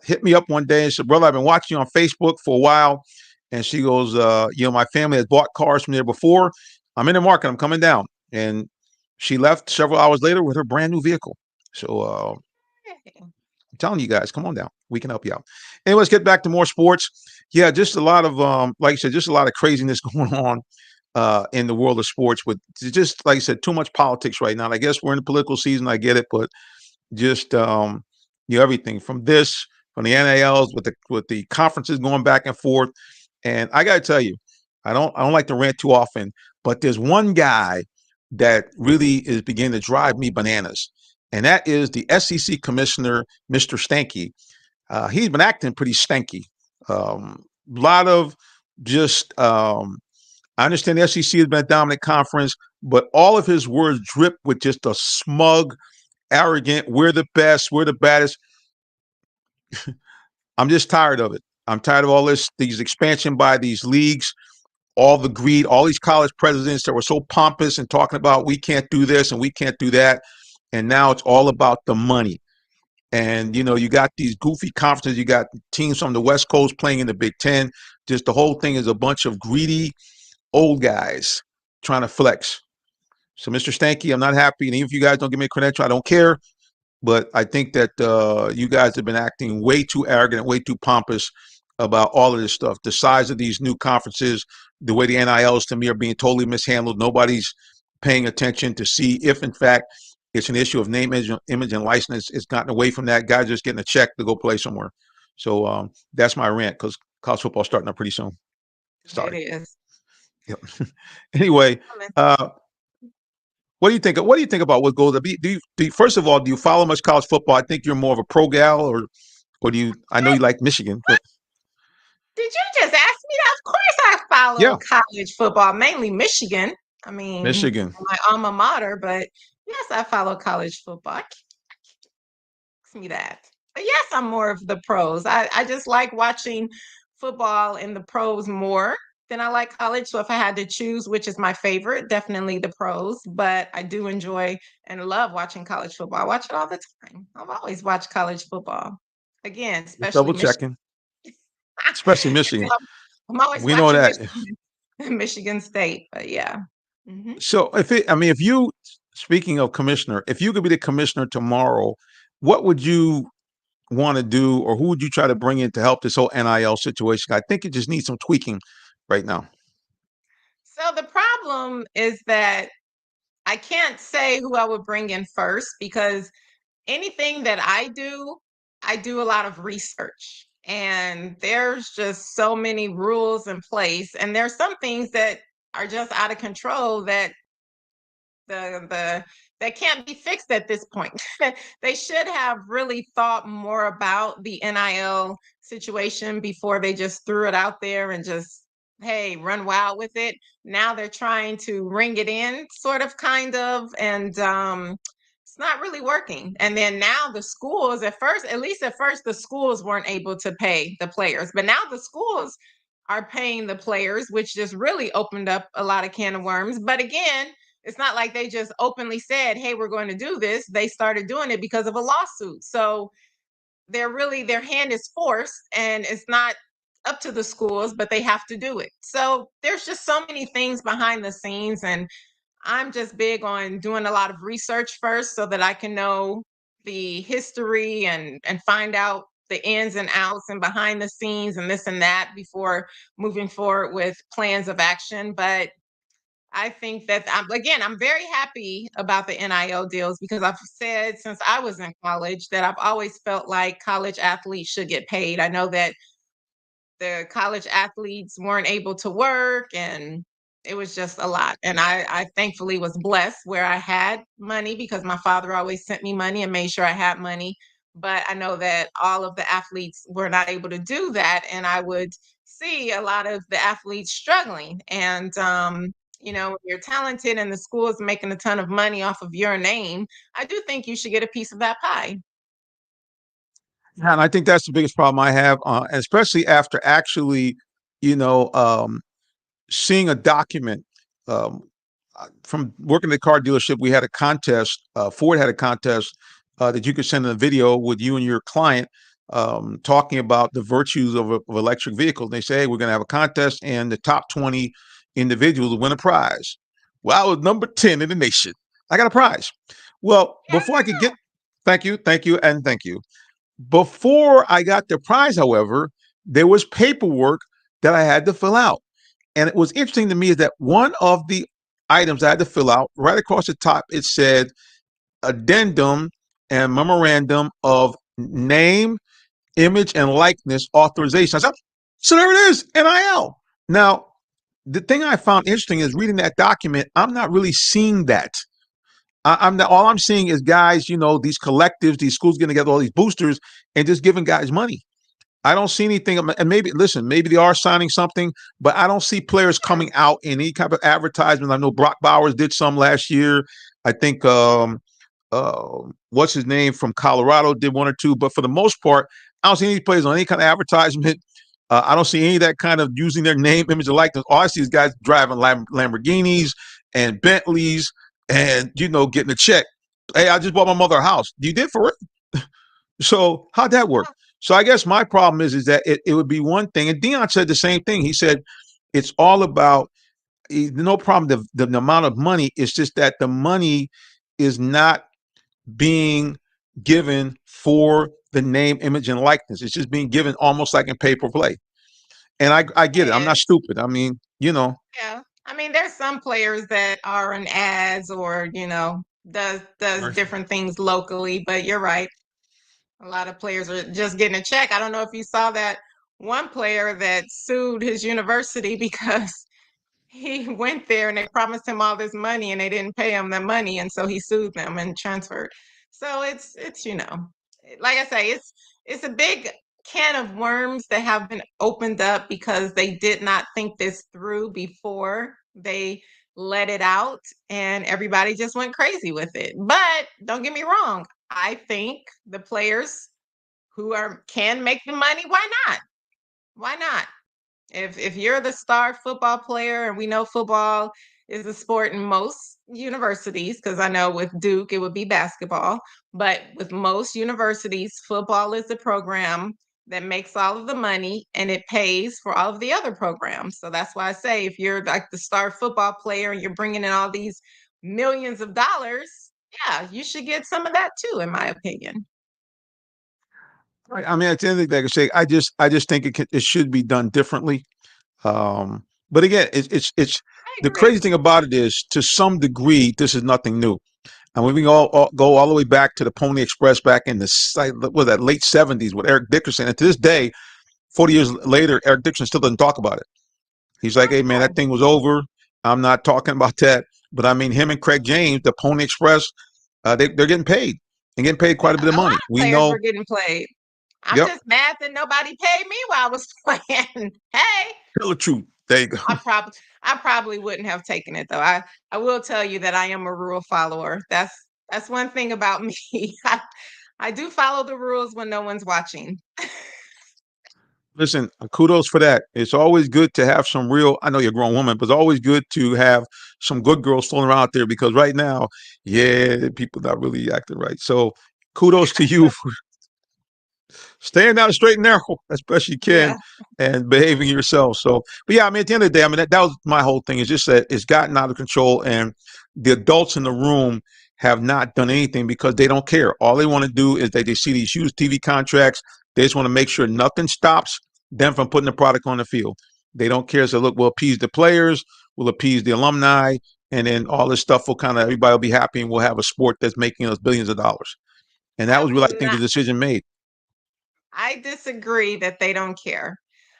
hit me up one day and said, "Brother, I've been watching you on Facebook for a while." And she goes, my family has bought cars from there before. I'm in the market. I'm coming down. And she left several hours later with her brand new vehicle. So I'm telling you guys, come on down. We can help you out. Anyway, let's get back to more sports. Yeah, just a lot of, like I said, just a lot of craziness going on in the world of sports with just, like I said, too much politics right now. And I guess we're in the political season. I get it, but just, everything from the NILs with the conferences going back and forth. And I got to tell you, I don't like to rant too often, but there's one guy that really is beginning to drive me bananas, and that is the SEC commissioner, Mr. Stanky. He's been acting pretty stanky. Lot of just, I understand the SEC has been a dominant conference, but all of his words drip with just a smug, arrogant, we're the best, we're the baddest. I'm just tired of it. I'm tired of all these expansion by these leagues, all the greed, all these college presidents that were so pompous and talking about we can't do this and we can't do that. And now it's all about the money. And, you got these goofy conferences. You got teams from the West Coast playing in the Big Ten. Just the whole thing is a bunch of greedy old guys trying to flex. So, Mr. Stanky, I'm not happy. And even if you guys don't give me a credential, I don't care. But I think that you guys have been acting way too arrogant, way too pompous about all of this stuff. The size of these new conferences, the way the NILs to me are being totally mishandled. Nobody's paying attention to see if, in fact, it's an issue of name, image, and license. It's gotten away from that. Guys just getting a check to go play somewhere. So that's my rant, because college football starting up pretty soon. Sorry. It is. Yep. Anyway, what do you think? What do you think about what goes? First of all, do you follow much college football? I think you're more of a pro gal, or do you? I know you like Michigan. But Did you just ask me that? Of course, I follow college football, mainly Michigan. I mean, Michigan, my alma mater. But yes, I follow college football. Ask me that. But yes, I'm more of the pros. I just like watching football in the pros more than I like college. So if I had to choose which is my favorite, definitely the pros. But I do enjoy and love watching college football. I watch it all the time. I've always watched college football. Again, especially double checking, especially Michigan. I'm always we know that Michigan State, but yeah. Mm-hmm. So if you, speaking of commissioner, if you could be the commissioner tomorrow, what would you want to do, or who would you try to bring in to help this whole NIL situation? I think it just needs some tweaking right now. So the problem is that I can't say who I would bring in first, because anything that I do a lot of research, and there's just so many rules in place, and there's some things that are just out of control that that can't be fixed at this point. They should have really thought more about the NIL situation before they just threw it out there and just, hey, run wild with it. Now they're trying to ring it in, sort of, kind of, and it's not really working. And then now the schools, at first, the schools weren't able to pay the players, but now the schools are paying the players, which just really opened up a lot of can of worms. But again, it's not like they just openly said, hey, we're going to do this. They started doing it because of a lawsuit. So their hand is forced, and it's not up to the schools, but they have to do it. So there's just so many things behind the scenes, and I'm just big on doing a lot of research first so that I can know the history and find out the ins and outs and behind the scenes and this and that before moving forward with plans of action. But I think that I'm very happy about the NIL deals because I've said since I was in college that I've always felt like college athletes should get paid. I know that the college athletes weren't able to work and it was just a lot. And I thankfully was blessed where I had money because my father always sent me money and made sure I had money. But I know that all of the athletes were not able to do that. And I would see a lot of the athletes struggling. And, when you're talented and the school is making a ton of money off of your name, I do think you should get a piece of that pie. Yeah, and I think that's the biggest problem I have, especially after actually, you know, seeing a document from working at the car dealership. We had a contest. Ford had a contest that you could send in a video with you and your client talking about the virtues of electric vehicles. They say, hey, we're going to have a contest, and the top 20 individuals will win a prize. Well, I was number 10 in the nation. I got a prize. Well, before I could get, thank you, and thank you. Before I got the prize, however, there was paperwork that I had to fill out. And it was interesting to me is that one of the items I had to fill out, right across the top, it said addendum and memorandum of name, image, and likeness authorization. I said, so there it is, NIL. Now, the thing I found interesting is reading that document, I'm not really seeing that. I'm not, all I'm seeing is guys, these collectives, these schools getting together, all these boosters, and just giving guys money. I don't see anything. And maybe they are signing something, but I don't see players coming out in any kind of advertisement. I know Brock Bowers did some last year. I think what's his name from Colorado did one or two, but for the most part, I don't see any players on any kind of advertisement. I don't see any of that kind of using their name, image, or likeness. All I see is guys driving Lamborghinis and Bentleys and, getting a check. Hey, I just bought my mother a house. You did for it? So how'd that work? So I guess my problem is that it would be one thing. And Deion said the same thing. He said, it's all about no problem. The amount of money. It's just that the money is not being given for the name, image, and likeness. It's just being given almost like in pay-per-play. And I get it. I'm not stupid. I mean, Yeah. I mean, there's some players that are in ads or, does different things locally, but you're right. A lot of players are just getting a check. I don't know if you saw that one player that sued his university because he went there and they promised him all this money and they didn't pay him the money. And so he sued them and transferred. So it's like I say, it's a big can of worms that have been opened up because they did not think this through before they let it out and everybody just went crazy with it. But don't get me wrong. I think the players who can make the money, why not? Why not? If you're the star football player, and we know football is a sport in most universities, because I know with Duke it would be basketball, but with most universities, football is the program that makes all of the money and it pays for all of the other programs. So that's why I say if you're like the star football player and you're bringing in all these millions of dollars, yeah, you should get some of that too, in my opinion. Right. I mean, at the end of the day, I can say I just think it should be done differently. But again, it's the crazy thing about it is, to some degree, this is nothing new. And we can all go all the way back to the Pony Express back in the late 70s with Eric Dickerson. And to this day, 40 years later, Eric Dickerson still doesn't talk about it. He's like, hey, man, that thing was over. I'm not talking about that. But I mean, him and Craig James, the Pony Express, they're getting paid and getting paid quite a bit of money. We know we're getting played. I'm just mad that nobody paid me while I was playing. Hey, tell the truth. There you go. I probably wouldn't have taken it though. I will tell you that I am a rule follower. That's one thing about me. I do follow the rules when no one's watching. Listen, kudos for that. It's always good to have some real, I know you're a grown woman, but it's always good to have some good girls floating around out there, because right now, people not really acting right. So kudos to you for staying down the straight and narrow as best you can and behaving yourself. So, but yeah, I mean, at the end of the day, I mean, that was my whole thing, is just that it's gotten out of control and the adults in the room have not done anything because they don't care. All they want to do is they see these huge TV contracts. They just want to make sure nothing stops them from putting the product on the field. They don't care. So look, we'll appease the players. will appease the alumni, and then all this stuff will kind of, everybody will be happy, and we'll have a sport that's making us billions of dollars. And that was really, I think, the decision made. I disagree that they don't care.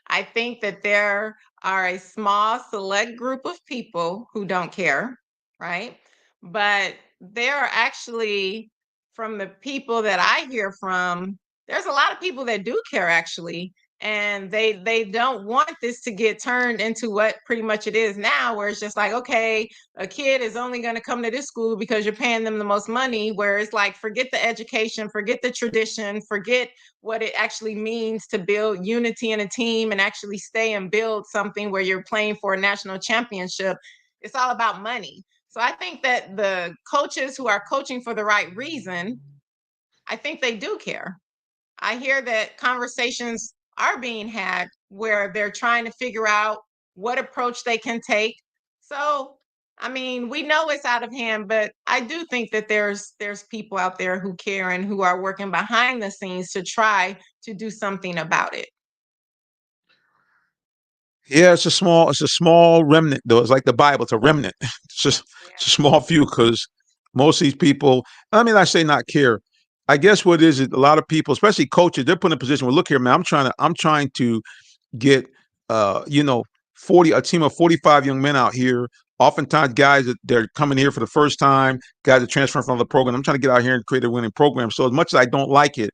I think that there are a small select group of people who don't care, right? But there are actually, from the people that I hear from, there's a lot of people that do care actually. And they don't want this to get turned into what pretty much it is now, where it's just like, okay, a kid is only going to come to this school because you're paying them the most money, where it's like, forget the education, forget the tradition, forget what it actually means to build unity in a team and actually stay and build something where you're playing for a national championship. It's all about money. So I think that the coaches who are coaching for the right reason, I think they do care. I hear that conversations are being had where they're trying to figure out what approach they can take. So, I mean, we know it's out of hand, but I do think that there's people out there who care and who are working behind the scenes to try to do something about it. Yeah, it's a small remnant though. It's like the Bible, it's a remnant. It's a small few, because most of these people, I mean, I say not care. I guess what it is a lot of people, especially coaches, they're put in a position where, look here, man, I'm trying to get a team of 45 young men out here. Oftentimes guys that they're coming here for the first time, guys that transfer from the program. I'm trying to get out here and create a winning program. So as much as I don't like it,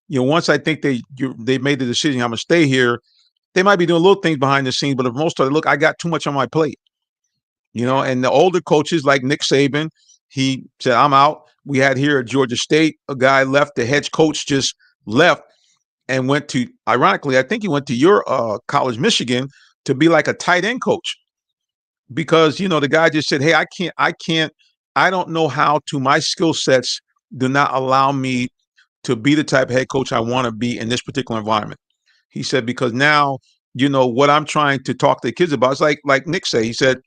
once I think they made the decision, I'm gonna stay here, they might be doing little things behind the scenes, but for the most part, look, I got too much on my plate. And the older coaches like Nick Saban, he said, I'm out. We had here at Georgia State, a guy left, the head coach just left and went to, ironically, I think he went to your college, Michigan, to be like a tight end coach. Because, the guy just said, hey, I don't know how to, my skill sets do not allow me to be the type of head coach I want to be in this particular environment. He said, because now, what I'm trying to talk to the kids about, it's like Nick said, he said,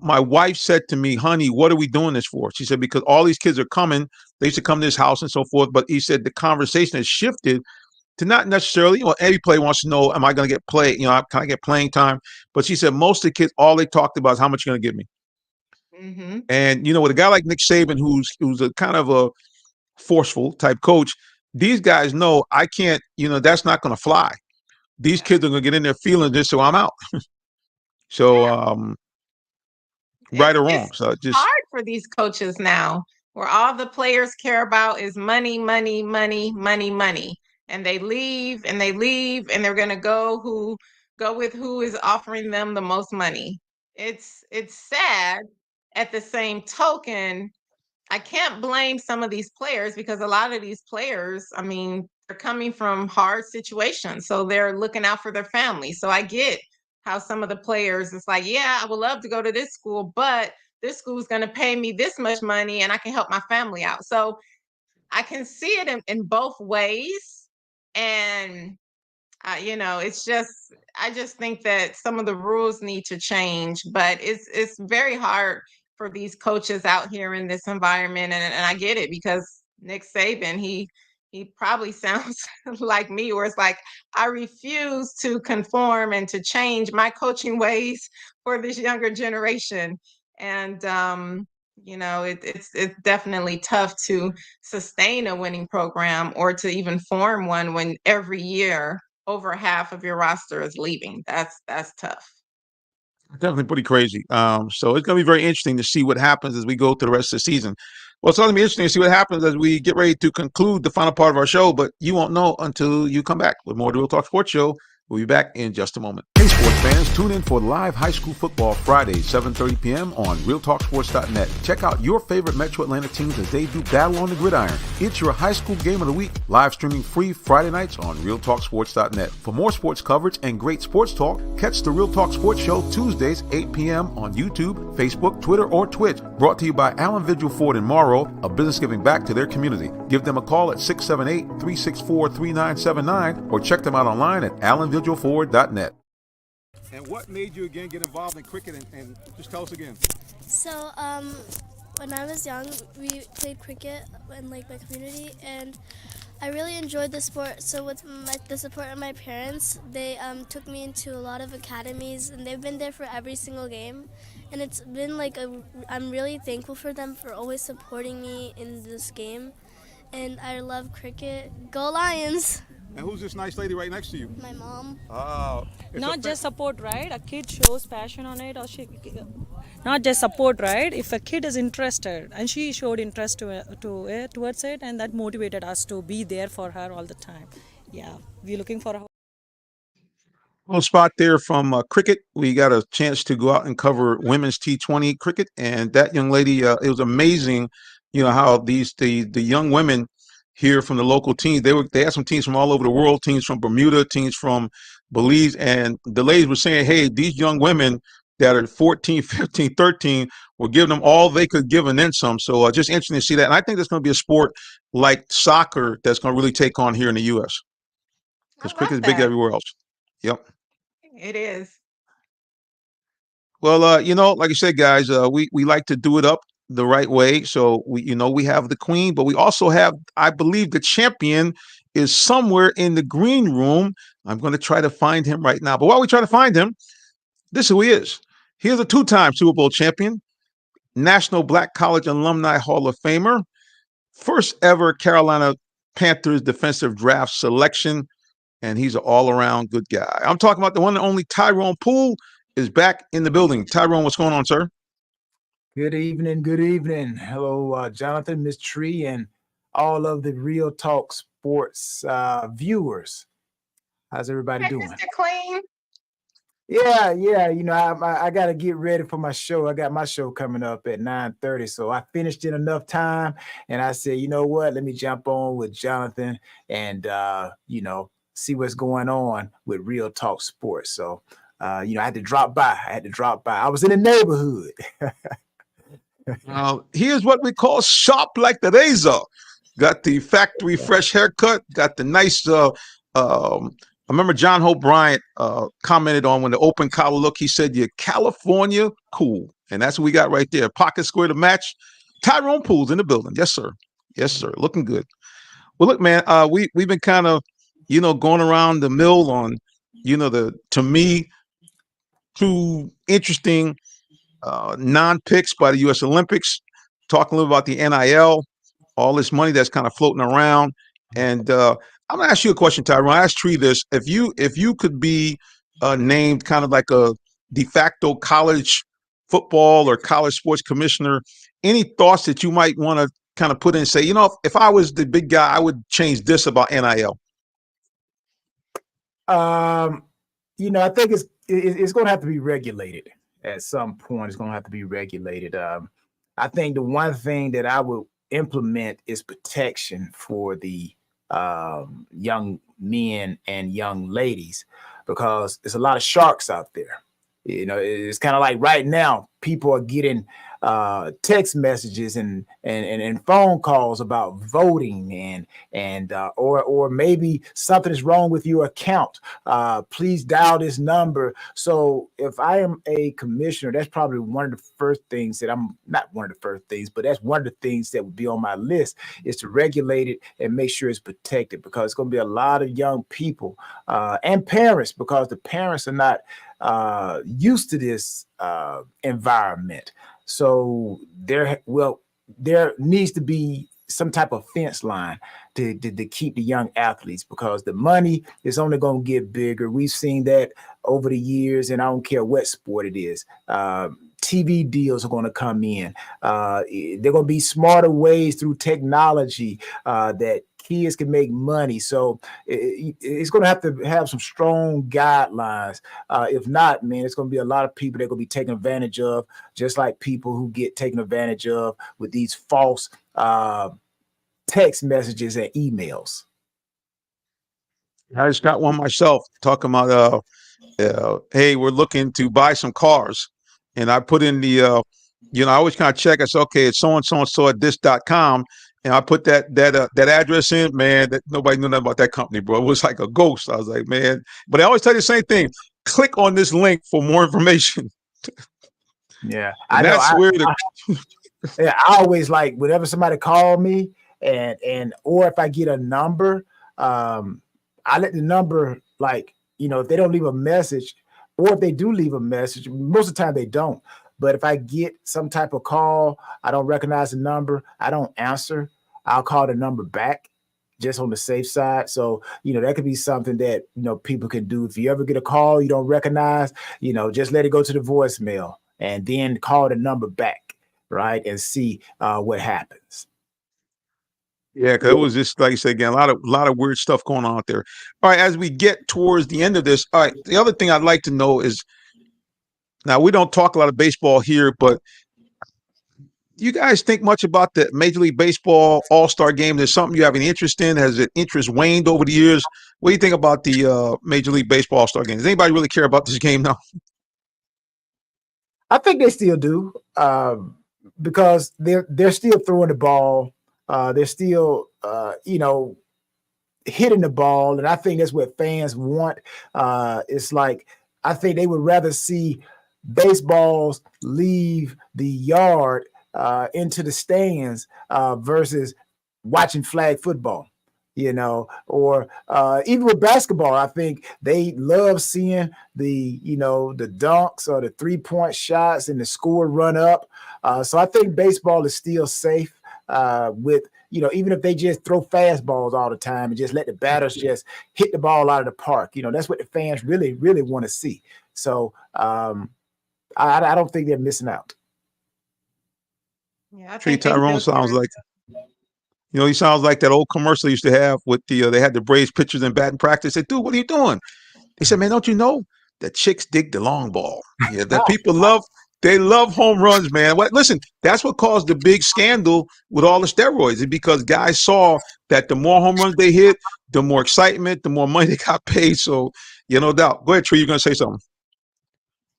my wife said to me, honey, what are we doing this for? She said, because all these kids are coming, they used to come to this house and so forth. But he said the conversation has shifted to not necessarily, every player wants to know, am I going to get play? Can I get playing time? But she said most of the kids, all they talked about is how much you're going to give me. Mm-hmm. And, with a guy like Nick Saban, who's a kind of a forceful type coach, these guys know I can't, that's not going to fly. These kids are going to get in there feeling this, so I'm out. So, right or wrong. So just hard for these coaches now, where all the players care about is money, money, money, money, money. And they leave and they're going to go with who is offering them the most money. It's sad. At the same token, I can't blame some of these players, because a lot of these players, I mean, they're coming from hard situations. So they're looking out for their family. So I get how some of the players, it's like, yeah, I would love to go to this school, but this school is going to pay me this much money and I can help my family out. So I can see it in both ways. And, it's just, I just think that some of the rules need to change, but it's very hard for these coaches out here in this environment. And I get it, because Nick Saban, he probably sounds like me, where it's like, I refuse to conform and to change my coaching ways for this younger generation. And, it's definitely tough to sustain a winning program or to even form one when every year over half of your roster is leaving. That's tough. definitely pretty crazy. So it's going to be very interesting to see what happens as we go through the rest of the season. Well, it's going to be interesting to see what happens as we get ready to conclude the final part of our show, but you won't know until you come back with more of the Real Talk Sports Show. We'll be back in just a moment. Hey, sports fans, tune in for live high school football Fridays, 7:30 p.m. on RealTalkSports.net. Check out your favorite Metro Atlanta teams as they do battle on the gridiron. It's your high school game of the week, live streaming free Friday nights on RealTalkSports.net. For more sports coverage and great sports talk, catch the Real Talk Sports Show Tuesdays, 8 p.m. on YouTube, Facebook, Twitter, or Twitch. Brought to you by Allen Vigil Ford in Morrow, a business giving back to their community. Give them a call at 678-364-3979 or check them out online at allenvigilford.net. And what made you again get involved in cricket? And just tell us again. So, when I was young, we played cricket in my community, and I really enjoyed the sport. So with the support of my parents, they took me into a lot of academies, and they've been there for every single game. And it's been like I'm really thankful for them for always supporting me in this game. And I love cricket. Go Lions! And who's this nice lady right next to you? My mom. Oh, Not just support, right? A kid shows passion on it, or she not just support, right? If a kid is interested, and she showed interest towards it, and that motivated us to be there for her all the time. Yeah, we're looking for a little spot there from cricket. We got a chance to go out and cover women's T20 cricket, and that young lady, it was amazing, how the young women here from the local teams, they had some teams from all over the world, teams from Bermuda, teams from Belize, and the ladies were saying, hey, these young women that are 14, 15, 13 were giving them all they could give and then some. So just interesting to see that. And I think there's going to be a sport like soccer that's going to really take on here in the U.S. because cricket is big everywhere else. Yep. It is. Well, like I said, guys, we like to do it up the right way. So we have the queen, but we also have, I believe, the champion is somewhere in the green room. I'm going to try to find him right now. But while we try to find him, this is who he is. He is a two-time Super Bowl champion, National Black College Alumni Hall of Famer, first ever Carolina Panthers defensive draft selection, and he's an all-around good guy. I'm talking about the one and only Tyrone Poole is back in the building. Tyrone, what's going on, sir? Good evening. Good evening. Hello, Jonathan, Miss Tree, and all of the Real Talk Sports viewers. How's everybody doing? Mr. Clean. Yeah. I got to get ready for my show. I got my show coming up at 9:30, so I finished in enough time, and I said, you know what? Let me jump on with Jonathan and see what's going on with Real Talk Sports. So, I had to drop by. I was in the neighborhood. Here's what we call sharp like the razor. Got the factory fresh haircut. Got the nice. I remember John Hope Bryant commented on when the open collar look. He said, "You're California cool," and that's what we got right there. Pocket square to match. Tyrone Poole's in the building. Yes, sir. Yes, sir. Looking good. Well, look, man. We've been kind of going around the mill on to me, two interesting non-picks by the U.S. Olympics, talking a little about the NIL, all this money that's kind of floating around. And I'm going to ask you a question, Tyrone. I asked Tree this. If you could be named kind of like a de facto college football or college sports commissioner, any thoughts that you might want to kind of put in and say, if I was the big guy, I would change this about NIL? I think it's going to have to be regulated. At some point, it's going to have to be regulated. I think the one thing that I would implement is protection for the young men and young ladies, because there's a lot of sharks out there. It's kind of like right now, people are getting text messages and phone calls about voting or maybe something is wrong with your account. Please dial this number. So if I am a commissioner, that's probably one of the first things that but that's one of the things that would be on my list, is to regulate it and make sure it's protected, because it's going to be a lot of young people and parents, because the parents are not used to this environment. So there needs to be some type of fence line to keep the young athletes, because the money is only going to get bigger. We've seen that over the years, and I don't care what sport it is. TV deals are going to come in. They're going to be smarter ways through technology that kids can make money. So it's going to have some strong guidelines. If not, man, it's going to be a lot of people that are going to be taken advantage of, just like people who get taken advantage of with these false text messages and emails. I just got one myself talking about, hey, we're looking to buy some cars. And I put in the, I always kind of check. I said, okay, it's so-and-so at this.com. And I put that address in, man, that nobody knew nothing about that company, bro. It was like a ghost. I was like, man, but I always tell you the same thing. Click on this link for more information. Yeah. I always like, whenever somebody called me, and or if I get a number, I let the number, like, if they don't leave a message, or if they do leave a message, most of the time they don't. But if I get some type of call, I don't recognize the number, I don't answer, I'll call the number back just on the safe side. So, that could be something that, people can do. If you ever get a call you don't recognize, just let it go to the voicemail and then call the number back, right? And see what happens. Yeah, because it was just like you said again, a lot of weird stuff going on out there. All right, as we get towards the end of this, all right, the other thing I'd like to know is, now we don't talk a lot of baseball here, but you guys think much about the Major League Baseball All-Star Game? There's something you have any interest in? Has the interest waned over the years? What do you think about the Major League Baseball All-Star Game? Does anybody really care about this game now? I think they still do, because they're still throwing the ball. They're still, hitting the ball, and I think that's what fans want. It's like, I think they would rather see baseballs leave the yard into the stands versus watching flag football, or even with basketball. I think they love seeing the dunks or the 3-point shots and the score run up. So I think baseball is still safe with, even if they just throw fastballs all the time and just let the batters just hit the ball out of the park. That's what the fans really, really want to see. So I don't think they're missing out. Yeah, I Tree think they Tyrone still sounds care. like, he sounds like that old commercial they used to have with they had the Braves pitchers in batting practice. They said, dude, what are you doing? They said, man, don't you know that chicks dig the long ball? Yeah, that people they love home runs, man. Listen, that's what caused the big scandal with all the steroids. It's because guys saw that the more home runs they hit, the more excitement, the more money they got paid. So, no doubt. Go ahead, Tree. You're going to say something.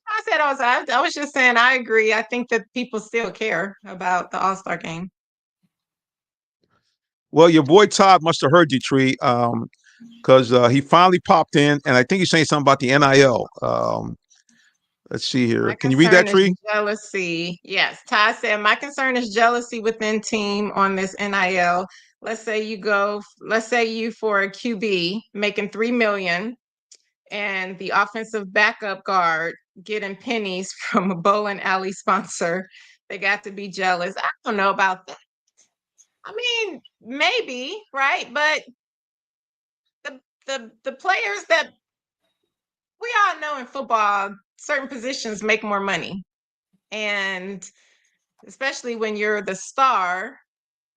I was just saying, I agree. I think that people still care about the All-Star Game. Well, your boy Todd must have heard you, Tree, because he finally popped in, and I think he's saying something about the NIL. Let's see here. Can you read that, Tree? Jealousy. Yes. Todd said, my concern is jealousy within team on this NIL. Let's say you for a QB making $3 million and the offensive backup guard getting pennies from a bowling alley sponsor. They got to be jealous. I don't know about that. I mean, maybe, right? But the players that we all know in football, certain positions make more money. And especially when you're the star,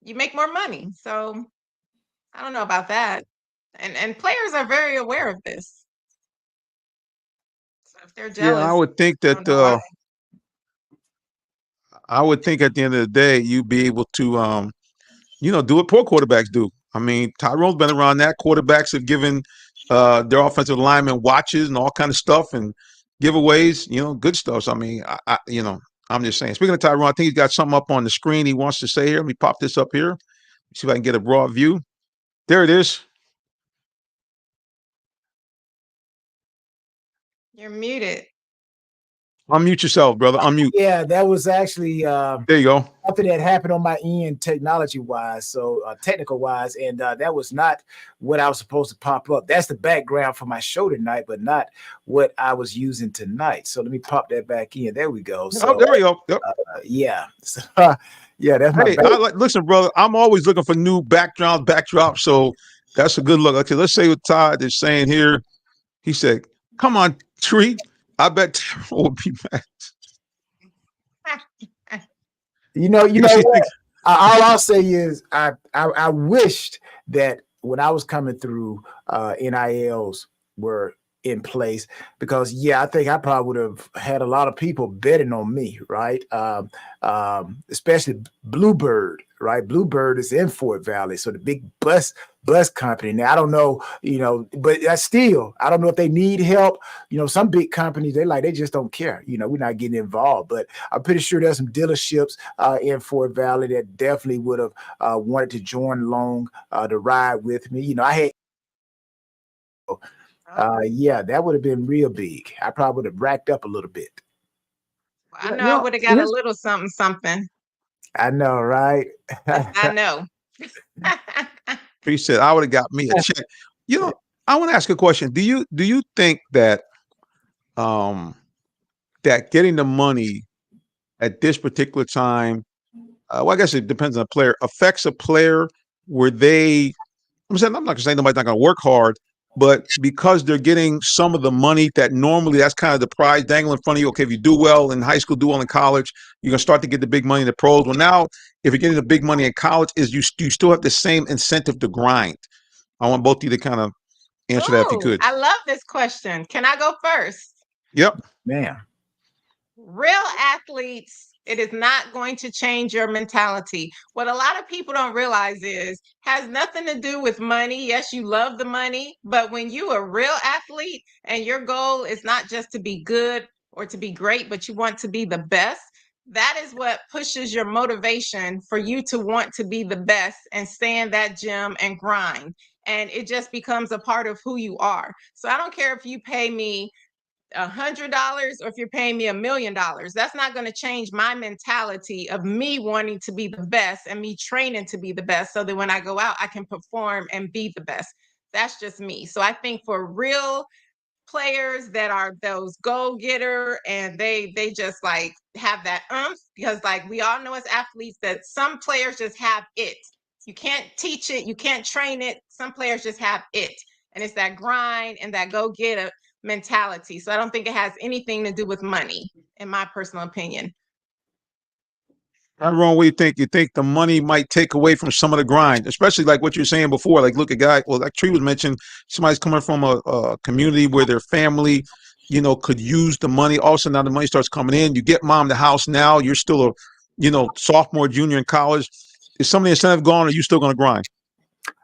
you make more money. So I don't know about that. And players are very aware of this. So if they're jealous, I would think that I would think at the end of the day, you'd be able to do what poor quarterbacks do. I mean, Tyrone's been around that. Quarterbacks have given their offensive linemen watches and all kind of stuff and giveaways, good stuff. So, I mean, I'm just saying. Speaking of Tyrone, I think he's got something up on the screen he wants to say here. Let me pop this up here. See if I can get a broad view. There it is. You're muted. Unmute yourself, brother. Unmute. Yeah, that was actually there you go. Something that happened on my end, technology-wise, so technical-wise, and that was not what I was supposed to pop up. That's the background for my show tonight, but not what I was using tonight. So let me pop that back in. There we go. So, there we go. Yep. Yeah. So, yeah, that's my listen, brother, I'm always looking for new backdrops, so that's a good look. Okay, let's say what Todd is saying here. He said, come on, Tree. I bet Tyrone will be mad. You know what? All I'll say is I wished that when I was coming through, NILs were in place, because I think I probably would have had a lot of people betting on me, right? Especially Bluebird, right? Bluebird is in Fort Valley, so the big bus company. Now I don't know, but I don't know if they need help. Some big companies they just don't care. We're not getting involved. But I'm pretty sure there's some dealerships in Fort Valley that definitely would have wanted to join along to ride with me. I had. That would have been real big. I probably would have racked up a little bit. I know I would have got a little something. I know, right? I know. He said, I would have got me a check. You know, I want to ask a question. Do you think that that getting the money at this particular time, well, I guess it depends on the player, affects a player where I'm not going to say nobody's not going to work hard, but because they're getting some of the money that normally that's kind of the prize dangling in front of you. Okay, if you do well in high school, do well in college, you're going to start to get the big money in the pros. Well, now if you're getting the big money in college, you still have the same incentive to grind. I want both of you to kind of answer that if you could. I love this question. Can I go first? Yep. Man. Real athletes, it is not going to change your mentality. What a lot of people don't realize has nothing to do with money. Yes, you love the money, but when you're a real athlete and your goal is not just to be good or to be great, but you want to be the best, that is what pushes your motivation for you to want to be the best and stay in that gym and grind. And it just becomes a part of who you are. So I don't care if you pay me $100 or if you're paying me $1 million, that's not going to change my mentality of me wanting to be the best and me training to be the best so that when I go out, I can perform and be the best. That's just me. So I think for real players that are those go-getter and they just like have that because like we all know as athletes that some players just have it. You can't teach it. You can't train it. Some players just have it. And it's that grind and that go-getter mentality. So I don't think it has anything to do with money, in my personal opinion. Tyrone, what do you think? You think the money might take away from some of the grind, especially like what you were saying before? Like, look, a guy, well, like Tree was mentioned, somebody's coming from a community where their family, could use the money. Also, now the money starts coming in. You get mom the house now. You're still a, sophomore, junior in college. Is some of the incentive gone, or are you still going to grind?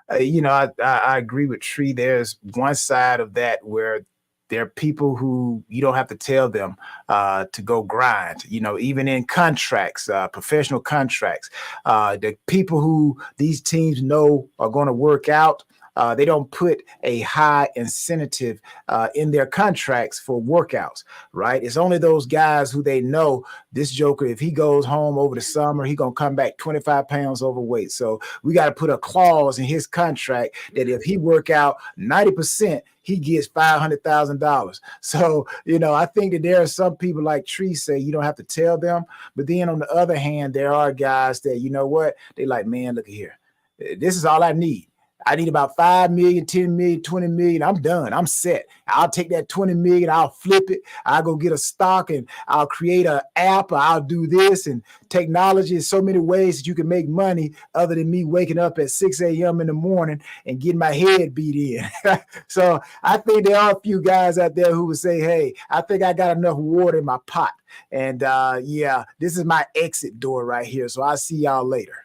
I agree with Tree. There's one side of that where there are people who you don't have to tell them to go grind, even in contracts, professional contracts. The people who these teams know are going to work out, they don't put a high incentive in their contracts for workouts, right? It's only those guys who they know this joker, if he goes home over the summer, he's going to come back 25 pounds overweight. So we got to put a clause in his contract that if he work out 90%, he gets $500,000. So, I think that there are some people like Tree say you don't have to tell them. But then on the other hand, there are guys that, they like, man, look at here. This is all I need. I need about 5 million, 10 million, 20 million. I'm done. I'm set. I'll take that 20 million. I'll flip it. I'll go get a stock and I'll create an app. Or I'll do this. And technology is so many ways that you can make money other than me waking up at 6 a.m. in the morning and getting my head beat in. So I think there are a few guys out there who would say, hey, I think I got enough water in my pot. And this is my exit door right here. So I'll see y'all later.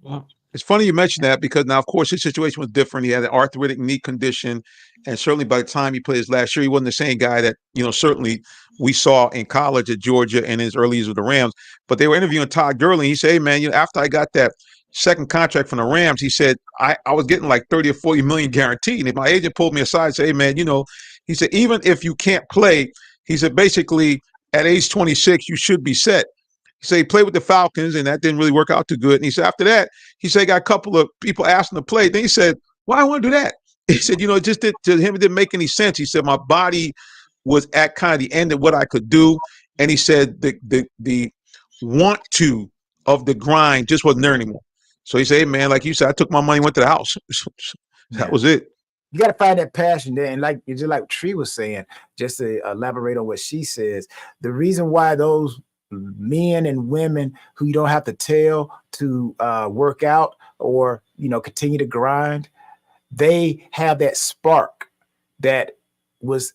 Well, it's funny you mentioned that because now, of course, his situation was different. He had an arthritic knee condition. And certainly by the time he played his last year, he wasn't the same guy that, certainly we saw in college at Georgia and his early years with the Rams. But they were interviewing Todd Gurley. He said, hey, man, after I got that second contract from the Rams, he said, I was getting like 30 or 40 million guaranteed. And if my agent pulled me aside and said, hey, man, he said, even if you can't play, he said, basically at age 26, you should be set. He said he played with the Falcons, and that didn't really work out too good. And he said after that, he said he got a couple of people asking to play. Then he said, why I want to do that? He said, it just to him, it didn't make any sense. He said my body was at kind of the end of what I could do. And he said the want to of the grind just wasn't there anymore. So he said, hey, man, like you said, I took my money, went to the house. That was it. You got to find that passion there. And just like Tree was saying, just to elaborate on what she says, the reason why those men and women who you don't have to tell to work out or, continue to grind, they have that spark that was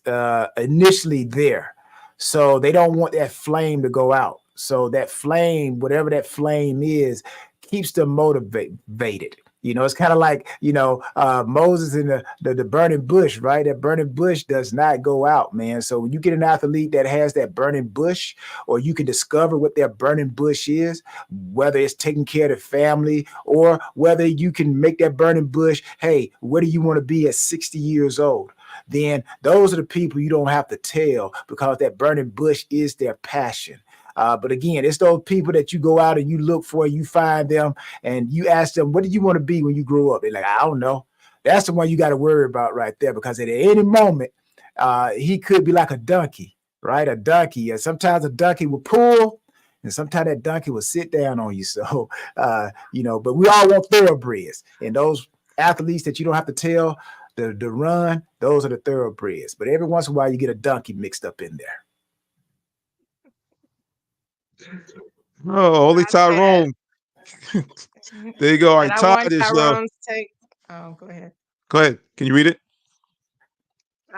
initially there. So they don't want that flame to go out. So that flame, whatever that flame is, keeps them motivated. It's kind of like, Moses in the burning bush, right? That burning bush does not go out, man. So when you get an athlete that has that burning bush, or you can discover what that burning bush is, whether it's taking care of the family or whether you can make that burning bush, hey, where do you want to be at 60 years old? Then those are the people you don't have to tell because that burning bush is their passion. But again, it's those people that you go out and you look for, you find them, and you ask them, what do you want to be when you grow up? They're like, I don't know. That's the one you got to worry about right there, because at any moment, he could be like a donkey, right? A donkey. And sometimes a donkey will pull, and sometimes that donkey will sit down on you. So, but we all want thoroughbreds. And those athletes that you don't have to tell the run, those are the thoroughbreds. But every once in a while, you get a donkey mixed up in there. Oh, only Tyrone. There you go. All right, And I want Todd is. Tyrone's take. Oh, go ahead. Go ahead. Can you read it?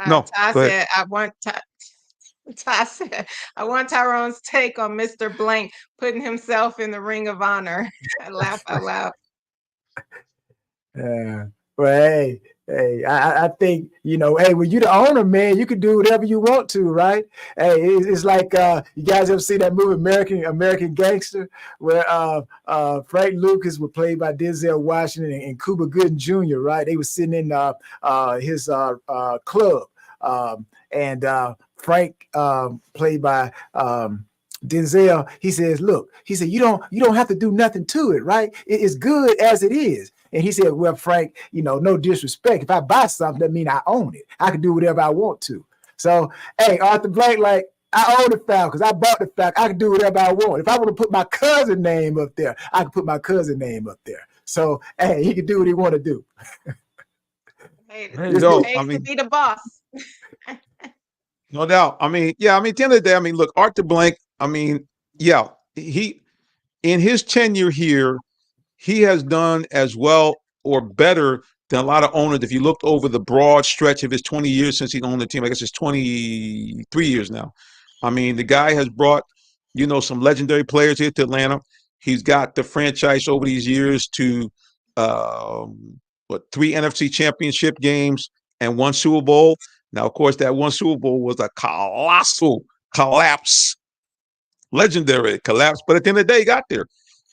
No, Ty go ahead. said, Ty said, I want Tyrone's take on Mr. Blank putting himself in the Ring of Honor. I laugh out loud. Well, hey, I think, hey, when you're the owner, man, you can do whatever you want to, right? Hey, it's like you guys ever see that movie American Gangster, where Frank Lucas was played by Denzel Washington and Cuba Gooding Jr., right? They were sitting in his club, and Frank, played by Denzel, he says, look, he said, you don't have to do nothing to it, right? It's good as it is. And he said, well, Frank, no disrespect. If I buy something, that means I own it. I can do whatever I want to. So, hey, Arthur Blank, like, I own the Falcons. I bought the Falcons. I can do whatever I want. If I want to put my cousin name up there, I can put my cousin name up there. So, hey, he can do what he want to do. Hey, go. to be the boss. No doubt. At the end of the day, look, Arthur Blank, he, in his tenure here, he has done as well or better than a lot of owners. If you looked over the broad stretch of his 20 years since he owned the team, I guess it's 23 years now. The guy has brought, some legendary players here to Atlanta. He's got the franchise over these years to 3 NFC championship games and 1 Super Bowl. Now, of course, that 1 Super Bowl was a colossal collapse, legendary collapse. But at the end of the day, he got there.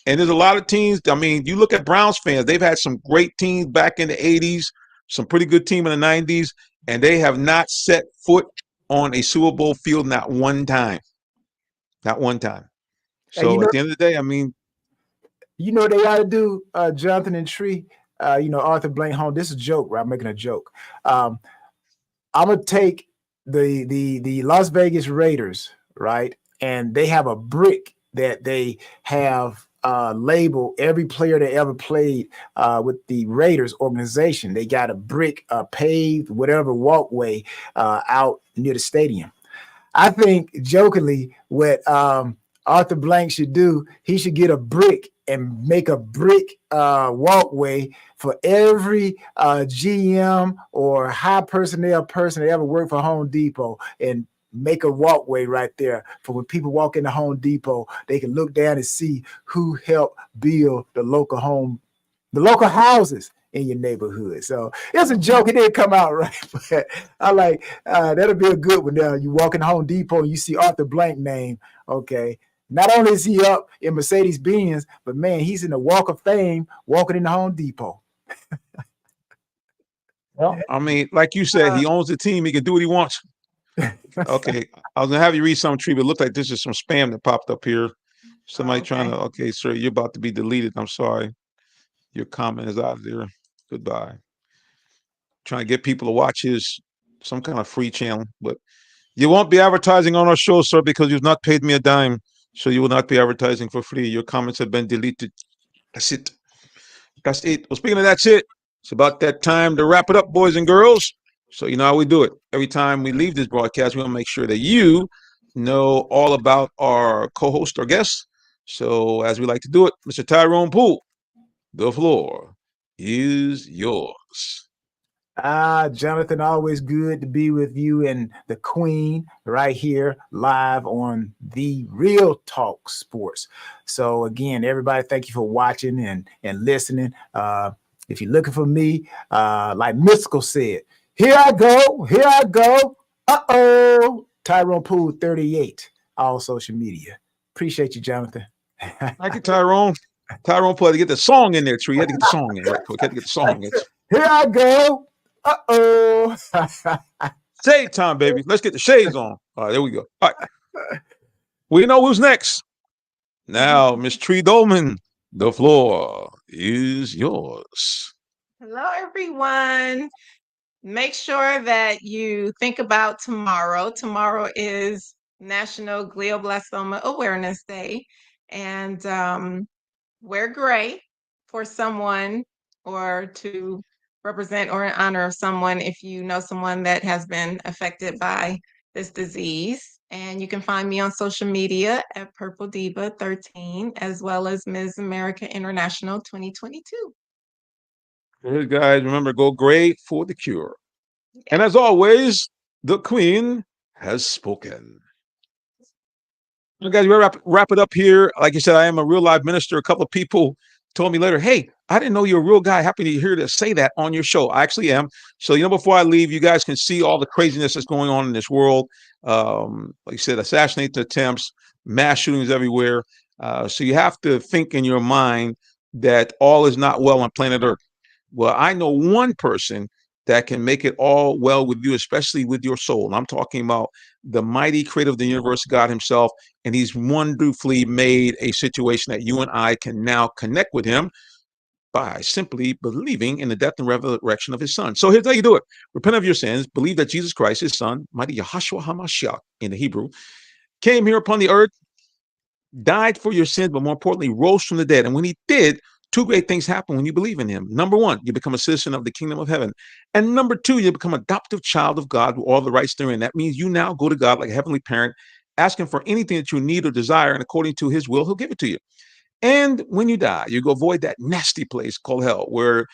And there's a lot of teams. You look at Browns fans, they've had some great teams back in the 80s, some pretty good team in the 90s, and they have not set foot on a Super Bowl field not one time. Not one time. So at the end of the day, they ought to do, Jonathan and Tree, Arthur Blank home. This is a joke, right? I'm making a joke. I'm going to take the Las Vegas Raiders, right? And they have a brick that they have label every player that ever played with the Raiders organization. They got a brick, paved, whatever walkway out near the stadium. I think jokingly what Arthur Blank should do, he should get a brick and make a brick walkway for every GM or high personnel person that ever worked for Home Depot, and make a walkway right there for when people walk into Home Depot, they can look down and see who helped build the local houses in your neighborhood. So it's a joke. It didn't come out right, but I like that'll be a good one. Now you walk in Home Depot and you see Arthur Blank name. Okay, not only is he up in Mercedes-Benz, but man, he's in the Walk of Fame walking in the Home Depot. Well, like you said, he owns the team. He can do what he wants. Okay, I was gonna have you read some tree, but it looked like this is some spam that popped up here. Somebody trying to. Okay, sir, you're about to be deleted. I'm sorry. Your comment is out of there. Goodbye. Trying to get people to watch some kind of free channel, but you won't be advertising on our show, sir, because you've not paid me a dime. So you will not be advertising for free. Your comments have been deleted. That's it. That's it. Well, speaking of that's it, it's about that time to wrap it up, boys and girls. So you know how we do it. Every time we leave this broadcast, we want to make sure that you know all about our co-host or guest. So as we like to do it, Mr. Tyrone Poole, the floor is yours. Jonathan, always good to be with you and the Queen right here live on the Real Talk Sports. So again, everybody, thank you for watching and listening. If you're looking for me, like Mystical said, here I go. Tyrone Poole 38, all social media. Appreciate you, Jonathan. Thank you, Tyrone. Tyrone Poole had to get the song in there, Tree. He had to get the song in right quick. Had to get the song in. Here I go. Shade time, baby. Let's get the shades on. All right, there we go. All right. We know who's next. Now, Miss Tree Dolman, the floor is yours. Hello, everyone. Make sure that you think about tomorrow. Tomorrow is National Glioblastoma Awareness Day, and wear gray for someone or to represent or in honor of someone if you know someone that has been affected by this disease. And you can find me on social media at Purple Diva 13, as well as Ms. America International 2022. Good, guys. Remember, go gray for the cure. And as always, the Queen has spoken. So guys, we wrap it up here. Like you said, I am a real live minister. A couple of people told me later, hey, I didn't know you're a real guy. Happy to hear to say that on your show. I actually am. So, before I leave, you guys can see all the craziness that's going on in this world. Like you said, assassination attempts, mass shootings everywhere. So you have to think in your mind that all is not well on planet Earth. Well, I know one person that can make it all well with you, especially with your soul. And I'm talking about the mighty creator of the universe, God himself. And he's wonderfully made a situation that you and I can now connect with him by simply believing in the death and resurrection of his son. So here's how you do it. Repent of your sins, believe that Jesus Christ, his son, mighty Yahashua HaMashiach in the Hebrew, came here upon the earth, died for your sins, but more importantly, rose from the dead. And when he did, two great things happen when you believe in him. Number one, you become a citizen of the kingdom of heaven. And number two, you become an adoptive child of God with all the rights therein. That means you now go to God like a heavenly parent, asking for anything that you need or desire, and according to his will, he'll give it to you. And when you die, you go avoid that nasty place called hell, where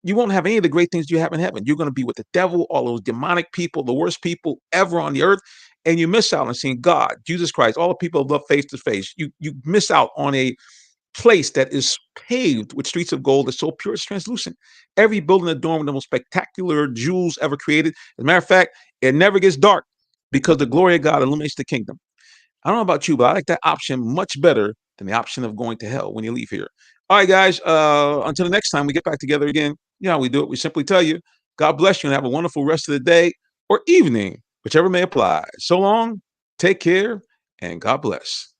you won't have any of the great things you have in heaven. You're going to be with the devil, all those demonic people, the worst people ever on the earth. And you miss out on seeing God, Jesus Christ, all the people of love face to face. You miss out on a place that is paved with streets of gold that's so pure it's translucent. Every building adorned with the most spectacular jewels ever created. As a matter of fact, it never gets dark because the glory of God illuminates the kingdom. I don't know about you, but I like that option much better than the option of going to hell when you leave here. All right, guys, until the next time we get back together again, you know how we do it. We simply tell you, God bless you and have a wonderful rest of the day or evening, whichever may apply. So long, take care, and God bless.